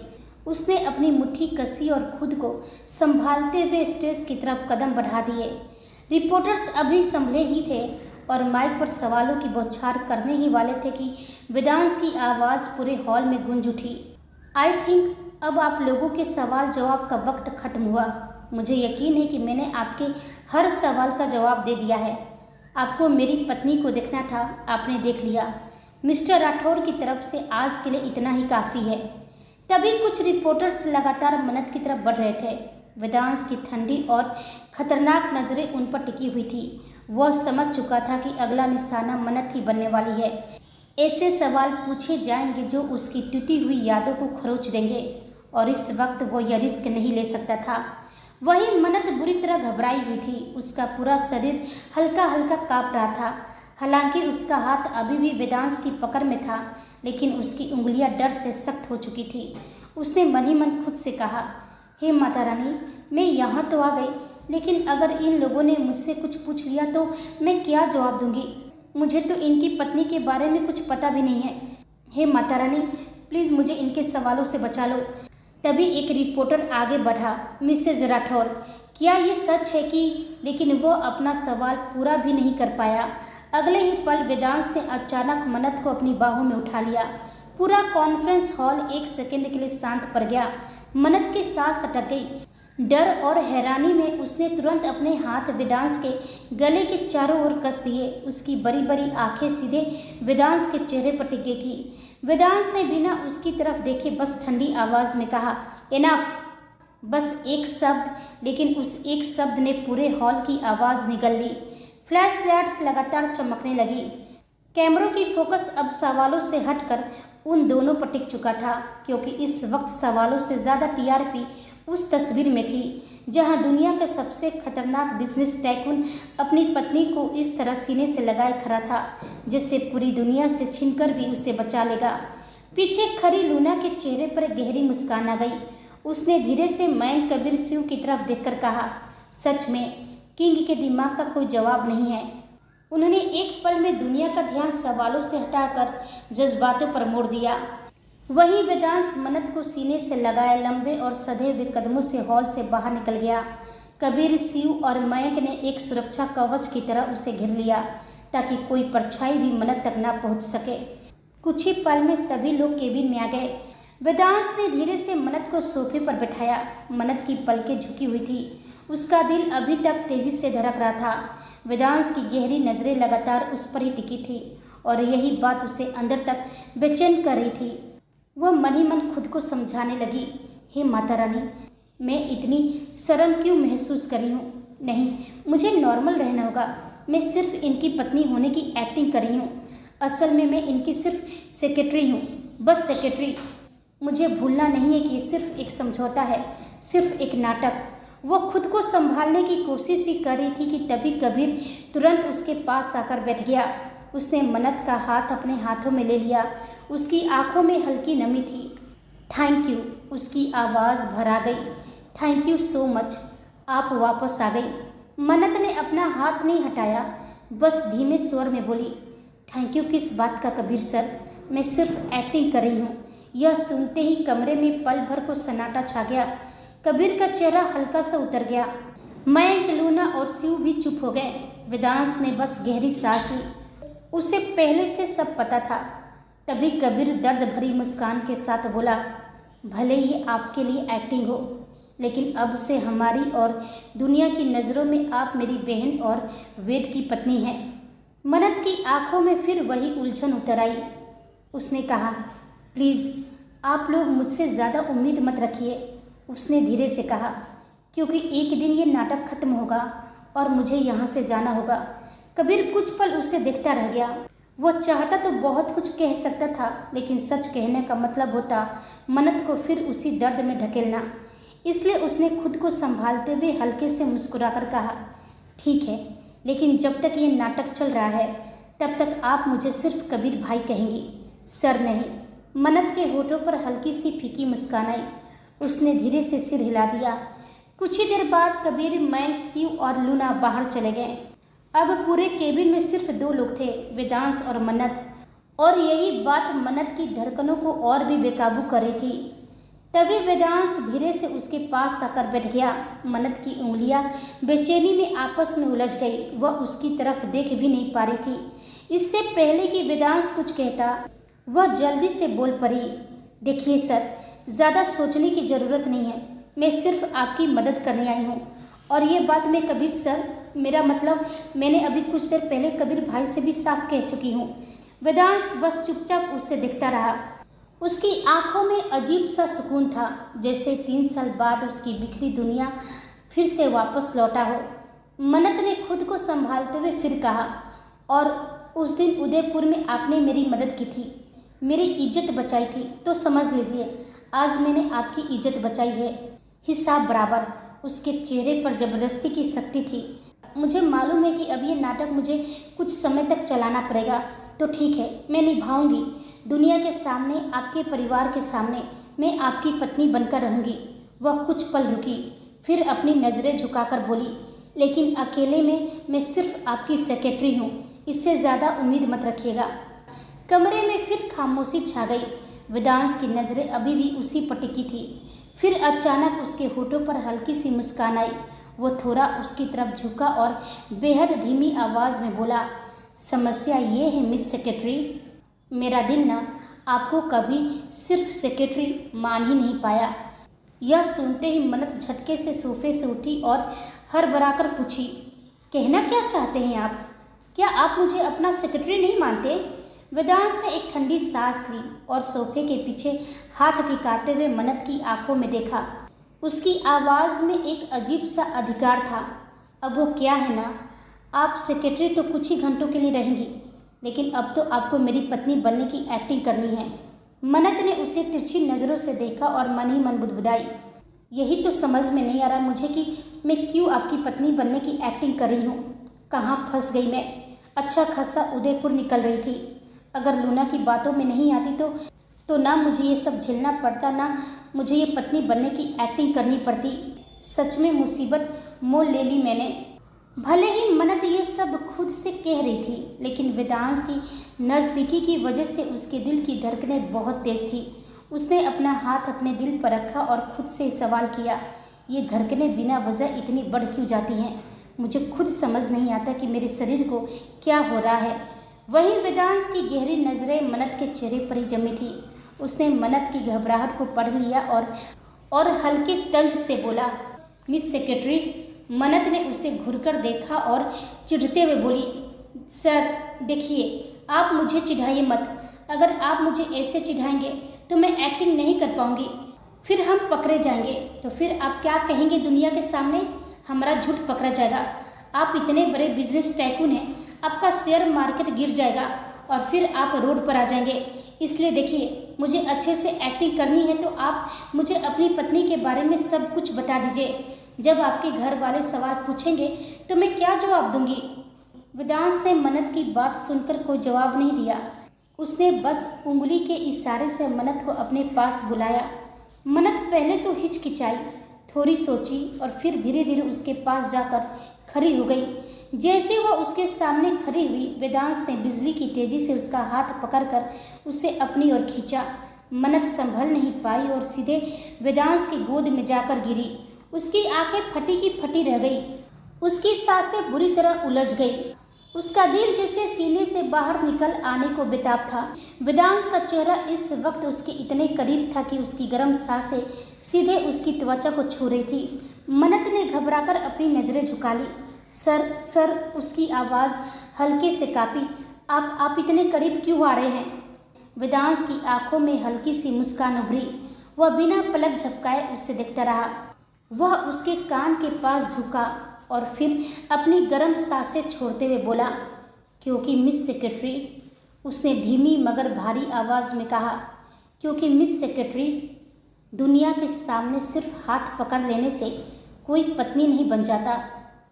उसने अपनी मुट्ठी कसी और खुद को संभालते हुए स्टेज की तरफ कदम बढ़ा दिए। रिपोर्टर्स अभी संभले ही थे और माइक पर सवालों की बौछार करने ही वाले थे कि वेदांश की आवाज़ पूरे हॉल में गूंज उठी। आई थिंक अब आप लोगों के सवाल जवाब का वक्त खत्म हुआ। मुझे यकीन है कि मैंने आपके हर सवाल का जवाब दे दिया है। आपको मेरी पत्नी को देखना था, आपने देख लिया। मिस्टर राठौर की तरफ से आज के लिए इतना ही काफ़ी है। तभी कुछ रिपोर्टर्स लगातार मन्नत की तरफ बढ़ रहे थे। वेदांश की ठंडी और खतरनाक नज़रें उन पर टिकी हुई थी। वह समझ चुका था कि अगला निशाना मन्नत ही बनने वाली है। ऐसे सवाल पूछे जाएंगे जो उसकी टूटी हुई यादों को खरोच देंगे, और इस वक्त वो यह रिस्क नहीं ले सकता था। वहीं मन्नत बुरी तरह घबराई हुई थी। उसका पूरा शरीर हल्का हल्का काँप रहा था। हालांकि उसका हाथ अभी भी वेदांश की पकड़ में था, लेकिन उसकी उंगलियां डर से सख्त हो चुकी थी। उसने मन ही मन खुद से कहा, हे माता रानी, मैं यहाँ तो आ गई, लेकिन अगर इन लोगों ने मुझसे कुछ पूछ लिया तो मैं क्या जवाब दूंगी? मुझे तो इनकी पत्नी के बारे में कुछ पता भी नहीं है। हे माता रानी, प्लीज़ मुझे इनके सवालों से बचा लो। तभी एक रिपोर्टर आगे बढ़ा, मिसेज राठौर, क्या ये सच है कि? लेकिन वो अपना सवाल पूरा भी नहीं कर पाया। अगले ही पल वेदांश ने अचानक मन्नत को अपनी बाहों में उठा लिया। पूरा कॉन्फ्रेंस हॉल एक सेकंड के लिए शांत पड़ गया। मन्नत की सांस अटक गई। डर और हैरानी में उसने तुरंत अपने हाथ वेदांश के गले के चारों ओर कस दिए। उसकी बड़ी बड़ी आंखें सीधे वेदांश के चेहरे पर टिक गई थी। वेदांश ने बिना उसकी तरफ देखे बस ठंडी आवाज में कहा, इनफ। बस एक शब्द, लेकिन उस एक शब्द ने पूरे हॉल की आवाज निगल ली। फ्लैश लाइट्स लगातार चमकने लगी। कैमरों की फोकस अब सवालों से हटकर उन दोनों पर टिक चुका था, क्योंकि इस वक्त सवालों से ज़्यादा टीआरपी उस तस्वीर में थी जहां दुनिया का सबसे खतरनाक बिजनेस टाइकून अपनी पत्नी को इस तरह सीने से लगाए खड़ा था, जिससे पूरी दुनिया से छीनकर भी उसे बचा लेगा। पीछे खड़ी लूना के चेहरे पर गहरी मुस्कान आ गई। उसने धीरे से मयंक कबीर सिंह की तरफ देखकर कहा, सच में किंग के दिमाग का कोई जवाब नहीं है। उन्होंने एक पल में दुनिया का ध्यान सवालों से हटाकर जज्बातों पर मोड़ दिया। वहीं वेदांश मन्नत को सीने से लगाए लंबे और सधे हुए कदमों से हॉल से बाहर निकल गया। कबीर सिंह और मयंक ने एक सुरक्षा कवच की तरह उसे घेर लिया, ताकि कोई परछाई भी मन्नत तक ना पहुंच सके। कुछ ही पल में सभी लोग केबिन में आ गए। वेदांश ने धीरे से मन्नत को सोफे पर बैठाया। मन्नत की पलकें झुकी हुई थी। उसका दिल अभी तक तेजी से धड़क रहा था। वेदांश की गहरी नजरें लगातार उस पर ही टिकी थी और यही बात उसे अंदर तक बेचैन कर रही थी। वह मन ही मन खुद को समझाने लगी, हे माता रानी, मैं इतनी शर्म क्यों महसूस कर रही हूँ? नहीं, मुझे नॉर्मल रहना होगा। मैं सिर्फ इनकी पत्नी होने की एक्टिंग कर रही हूँ। असल में मैं इनकी सिर्फ सेक्रेटरी हूँ, बस सेक्रेटरी। मुझे भूलना नहीं है कि ये सिर्फ एक समझौता है, सिर्फ एक नाटक। वो खुद को संभालने की कोशिश ही कर रही थी कि तभी कबीर तुरंत उसके पास आकर बैठ गया। उसने मन्नत का हाथ अपने हाथों में ले लिया। उसकी आंखों में हल्की नमी थी। थैंक यू, उसकी आवाज़ भर आ गई। थैंक यू सो मच, आप वापस आ गई। मन्नत ने अपना हाथ नहीं हटाया, बस धीमे स्वर में बोली, थैंक यू किस बात का कबीर सर, मैं सिर्फ एक्टिंग कर रही हूँ। यह सुनते ही कमरे में पल भर को सन्नाटा छा गया। कबीर का चेहरा हल्का सा उतर गया। मयंक, लूना और शिव भी चुप हो गए। वेदांश ने बस गहरी सांस ली। उसे पहले से सब पता था। तभी कबीर दर्द भरी मुस्कान के साथ बोला, भले ही आपके लिए एक्टिंग हो, लेकिन अब से हमारी और दुनिया की नज़रों में आप मेरी बहन और वेद की पत्नी हैं। मन्नत की आंखों में फिर वही उलझन उतर आई। उसने कहा, प्लीज़ आप लोग मुझसे ज़्यादा उम्मीद मत रखिए। उसने धीरे से कहा, क्योंकि एक दिन ये नाटक खत्म होगा और मुझे यहाँ से जाना होगा। कबीर कुछ पल उसे देखता रह गया। वो चाहता तो बहुत कुछ कह सकता था, लेकिन सच कहने का मतलब होता मन्नत को फिर उसी दर्द में धकेलना। इसलिए उसने खुद को संभालते हुए हल्के से मुस्कुराकर कहा, ठीक है, लेकिन जब तक ये नाटक चल रहा है तब तक आप मुझे सिर्फ कबीर भाई कहेंगी, सर नहीं। मन्नत के होठों पर हल्की सी फीकी मुस्कान आई। उसने धीरे से सिर हिला दिया। कुछ ही देर बाद कबीर, मयंक, शिव और लूना बाहर चले गए। अब पूरे केबिन में सिर्फ दो लोग थे, वेदांश और मन्नत। और यही बात मन्नत की धड़कनों को और भी बेकाबू कर रही थी। तभी वेदांश धीरे से उसके पास आकर बैठ गया। मन्नत की उंगलियां बेचैनी में आपस में उलझ गई। वह उसकी तरफ देख भी नहीं पा रही थी। इससे पहले कि वेदांश कुछ कहता, वह जल्दी से बोल पड़ी, देखिए सर, ज़्यादा सोचने की ज़रूरत नहीं है। मैं सिर्फ आपकी मदद करने आई हूँ। और ये बात मैं कबीर सर, मेरा मतलब मैंने अभी कुछ देर पहले कबीर भाई से भी साफ कह चुकी हूँ। वेदांश बस चुपचाप उससे देखता रहा। उसकी आंखों में अजीब सा सुकून था, जैसे 3 साल बाद उसकी बिखरी दुनिया फिर से वापस लौटा हो। मन्नत ने खुद को संभालते हुए फिर कहा, और उस दिन उदयपुर में आपने मेरी मदद की थी, मेरी इज्जत बचाई थी, तो समझ लीजिए आज मैंने आपकी इज्जत बचाई है। हिसाब बराबर। उसके चेहरे पर जबरदस्ती की शक्ति थी। मुझे मालूम है कि अब ये नाटक मुझे कुछ समय तक चलाना पड़ेगा, तो ठीक है, मैं निभाऊंगी। दुनिया के सामने, आपके परिवार के सामने मैं आपकी पत्नी बनकर रहूंगी। वह कुछ पल रुकी, फिर अपनी नज़रें झुकाकर बोली, लेकिन अकेले में मैं सिर्फ आपकी सेक्रेटरी हूँ, इससे ज़्यादा उम्मीद मत रखिएगा। कमरे में फिर खामोशी छा गई। वेदांश की नज़रें अभी भी उसी पर टिकी थी। फिर अचानक उसके होठों पर हल्की सी मुस्कान आई। वो थोड़ा उसकी तरफ झुका और बेहद धीमी आवाज़ में बोला, समस्या ये है मिस सेक्रेटरी, मेरा दिल ना आपको कभी सिर्फ सेक्रेटरी मान ही नहीं पाया। यह सुनते ही मन्नत झटके से सोफे से उठी और हड़बड़ाकर पूछी, कहना क्या चाहते हैं आप? क्या आप मुझे अपना सेक्रेटरी नहीं मानते? वेदांश ने एक ठंडी सांस ली और सोफे के पीछे हाथ टिकाते हुए मन्नत की आंखों में देखा। उसकी आवाज़ में एक अजीब सा अधिकार था। अब वो क्या है ना, आप सेक्रेटरी तो कुछ ही घंटों के लिए रहेंगी, लेकिन अब तो आपको मेरी पत्नी बनने की एक्टिंग करनी है। मन्नत ने उसे तिरछी नज़रों से देखा और मन ही मन बुदबुदाई, यही तो समझ में नहीं आ रहा मुझे कि मैं क्यों आपकी पत्नी बनने की एक्टिंग कर रही हूँ। कहाँ फंस गई मैं? अच्छा खासा उदयपुर निकल रही थी। अगर लूना की बातों में नहीं आती तो ना मुझे ये सब झेलना पड़ता, ना मुझे ये पत्नी बनने की एक्टिंग करनी पड़ती। सच में मुसीबत मोल ले ली मैंने। भले ही मन्नत ये सब खुद से कह रही थी, लेकिन वेदांश की नज़दीकी की वजह से उसके दिल की धड़कनें बहुत तेज थी। उसने अपना हाथ अपने दिल पर रखा और खुद से सवाल किया, ये धड़कनें बिना वजह इतनी बढ़ क्यों जाती हैं? मुझे खुद समझ नहीं आता कि मेरे शरीर को क्या हो रहा है। वहीं वेदांश की गहरी नज़रें मन्नत के चेहरे पर ही जमी थी। उसने मन्नत की घबराहट को पढ़ लिया और हल्के तंज से बोला, मिस सेक्रेटरी। मन्नत ने उसे घूरकर देखा और चिढ़ते हुए बोली, सर देखिए, आप मुझे चिढ़ाइए मत। अगर आप मुझे ऐसे चिढ़ाएंगे तो मैं एक्टिंग नहीं कर पाऊंगी, फिर हम पकड़े जाएंगे। तो फिर आप क्या कहेंगे दुनिया के सामने? हमारा झूठ पकड़ा जाएगा। आप इतने बड़े बिजनेस टाइकून हैं, आपका शेयर मार्केट गिर जाएगा और फिर आप रोड पर आ जाएंगे। इसलिए देखिए, मुझे अच्छे से एक्टिंग करनी है तो आप मुझे अपनी पत्नी के बारे में सब कुछ बता दीजिए। जब आपके घर वाले सवाल पूछेंगे तो मैं क्या जवाब दूंगी? वेदांश ने मन्नत की बात सुनकर कोई जवाब नहीं दिया। उसने बस उंगली के इशारे से मन्नत को अपने पास बुलाया। मन्नत पहले तो हिचकिचाई, थोड़ी सोची और फिर धीरे धीरे उसके पास जाकर खड़ी हो गई। जैसे वह उसके सामने खड़ी हुई, वेदांश ने बिजली की तेजी से उसका हाथ पकड़कर उसे अपनी ओर खींचा। मन्नत संभल नहीं पाई और सीधे वेदांश की गोद में जाकर गिरी। उसकी आंखें फटी की फटी रह गई। उसकी सांसें बुरी तरह उलझ गई। उसका दिल जैसे सीने से बाहर निकल आने को बेताब था। वेदांश का चेहरा इस वक्त उसके इतने करीब था कि उसकी गर्म सांसें सीधे उसकी त्वचा को छू रही थी। मन्नत ने घबराकर अपनी नज़रें झुका ली। सर सर, उसकी आवाज़ हल्के से कांपी। आप इतने करीब क्यों आ रहे हैं? वेदांश की आंखों में हल्की सी मुस्कान उभरी। वह बिना पलक झपकाए उससे देखता रहा। वह उसके कान के पास झुका और फिर अपनी गर्म सांसें छोड़ते हुए बोला, क्योंकि मिस सेक्रेटरी, उसने धीमी मगर भारी आवाज़ में कहा, क्योंकि मिस सेक्रेटरी, दुनिया के सामने सिर्फ हाथ पकड़ लेने से कोई पत्नी नहीं बन जाता,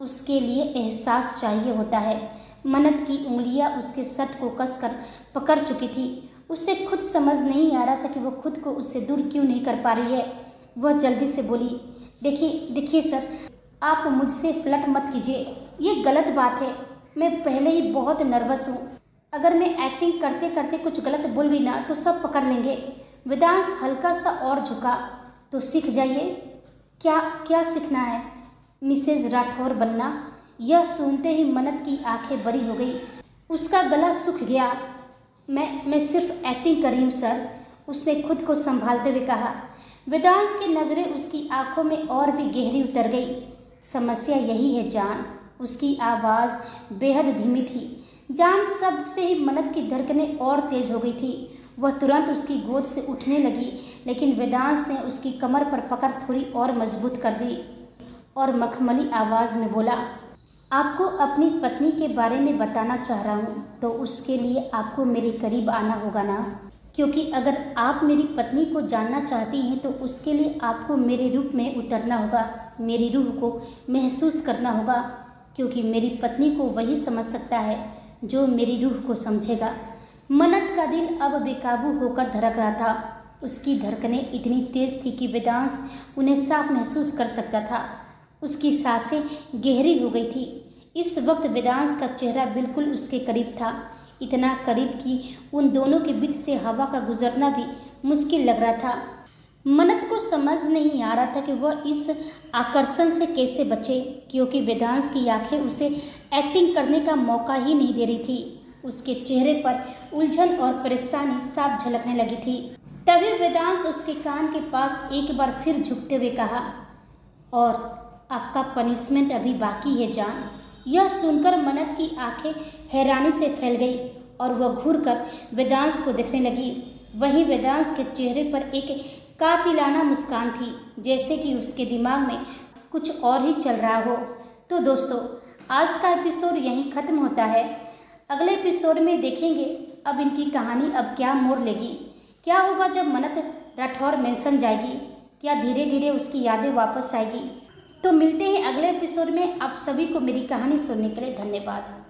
उसके लिए एहसास चाहिए होता है। मन्नत की उंगलियां उसके सट को कसकर पकड़ चुकी थी। उसे खुद समझ नहीं आ रहा था कि वह खुद को उससे दूर क्यों नहीं कर पा रही है। वह जल्दी से बोली, देखिए सर, आप मुझसे फ्लर्ट मत कीजिए, ये गलत बात है। मैं पहले ही बहुत नर्वस हूँ। अगर मैं एक्टिंग करते करते कुछ गलत बोल गई ना तो सब पकड़ लेंगे। वेदांश हल्का सा और झुका। तो सीख जाइए। क्या सीखना है? मिसेज राठौर बनना। यह सुनते ही मन्नत की आंखें बड़ी हो गई। उसका गला सूख गया। मैं सिर्फ एक्टिंग कर रही हूँ सर, उसने खुद को संभालते हुए कहा। वेदांश की नज़रें उसकी आंखों में और भी गहरी उतर गई। समस्या यही है जान। उसकी आवाज़ बेहद धीमी थी। जान शब्द से ही मन्नत की धड़कनें और तेज हो गई थी। वह तुरंत उसकी गोद से उठने लगी, लेकिन वेदांश ने उसकी कमर पर पकड़ थोड़ी और मजबूत कर दी और मखमली आवाज़ में बोला, आपको अपनी पत्नी के बारे में बताना चाह रहा हूँ, तो उसके लिए आपको मेरे करीब आना होगा ना? क्योंकि अगर आप मेरी पत्नी को जानना चाहती हैं तो उसके लिए आपको मेरे रूप में उतरना होगा, मेरी रूह को महसूस करना होगा। क्योंकि मेरी पत्नी को वही समझ सकता है जो मेरी रूह को समझेगा। मन्नत का दिल अब बेकाबू होकर धड़क रहा था। उसकी धड़कनें इतनी तेज थी कि वेदांश उन्हें साफ महसूस कर सकता था। उसकी सांसें गहरी हो गई थी। इस वक्त वेदांश का चेहरा बिल्कुल उसके करीब था, इतना करीब कि उन दोनों के बीच से हवा का गुजरना भी मुश्किल लग रहा था। मन्नत को समझ नहीं आ रहा था कि वह इस आकर्षण से कैसे बचे, क्योंकि वेदांश की आंखें उसे एक्टिंग करने का मौका ही नहीं दे रही थी। उसके चेहरे पर उलझन और परेशानी साफ झलकने लगी थी। तभी वेदांश उसके कान के पास एक बार फिर झुकते हुए कहा, और आपका पनिशमेंट अभी बाकी है जान। यह सुनकर मन्नत की आंखें हैरानी से फैल गई और वह घूरकर वेदांश को देखने लगी। वहीं वेदांश के चेहरे पर एक कातिलाना मुस्कान थी, जैसे कि उसके दिमाग में कुछ और ही चल रहा हो। तो दोस्तों, आज का एपिसोड यहीं ख़त्म होता है। अगले एपिसोड में देखेंगे अब इनकी कहानी अब क्या मोड़ लेगी। क्या होगा जब मन्नत राठौर मेंशन जाएगी? क्या धीरे धीरे उसकी यादें वापस आएगी? तो मिलते हैं अगले एपिसोड में। आप सभी को मेरी कहानी सुनने के लिए धन्यवाद।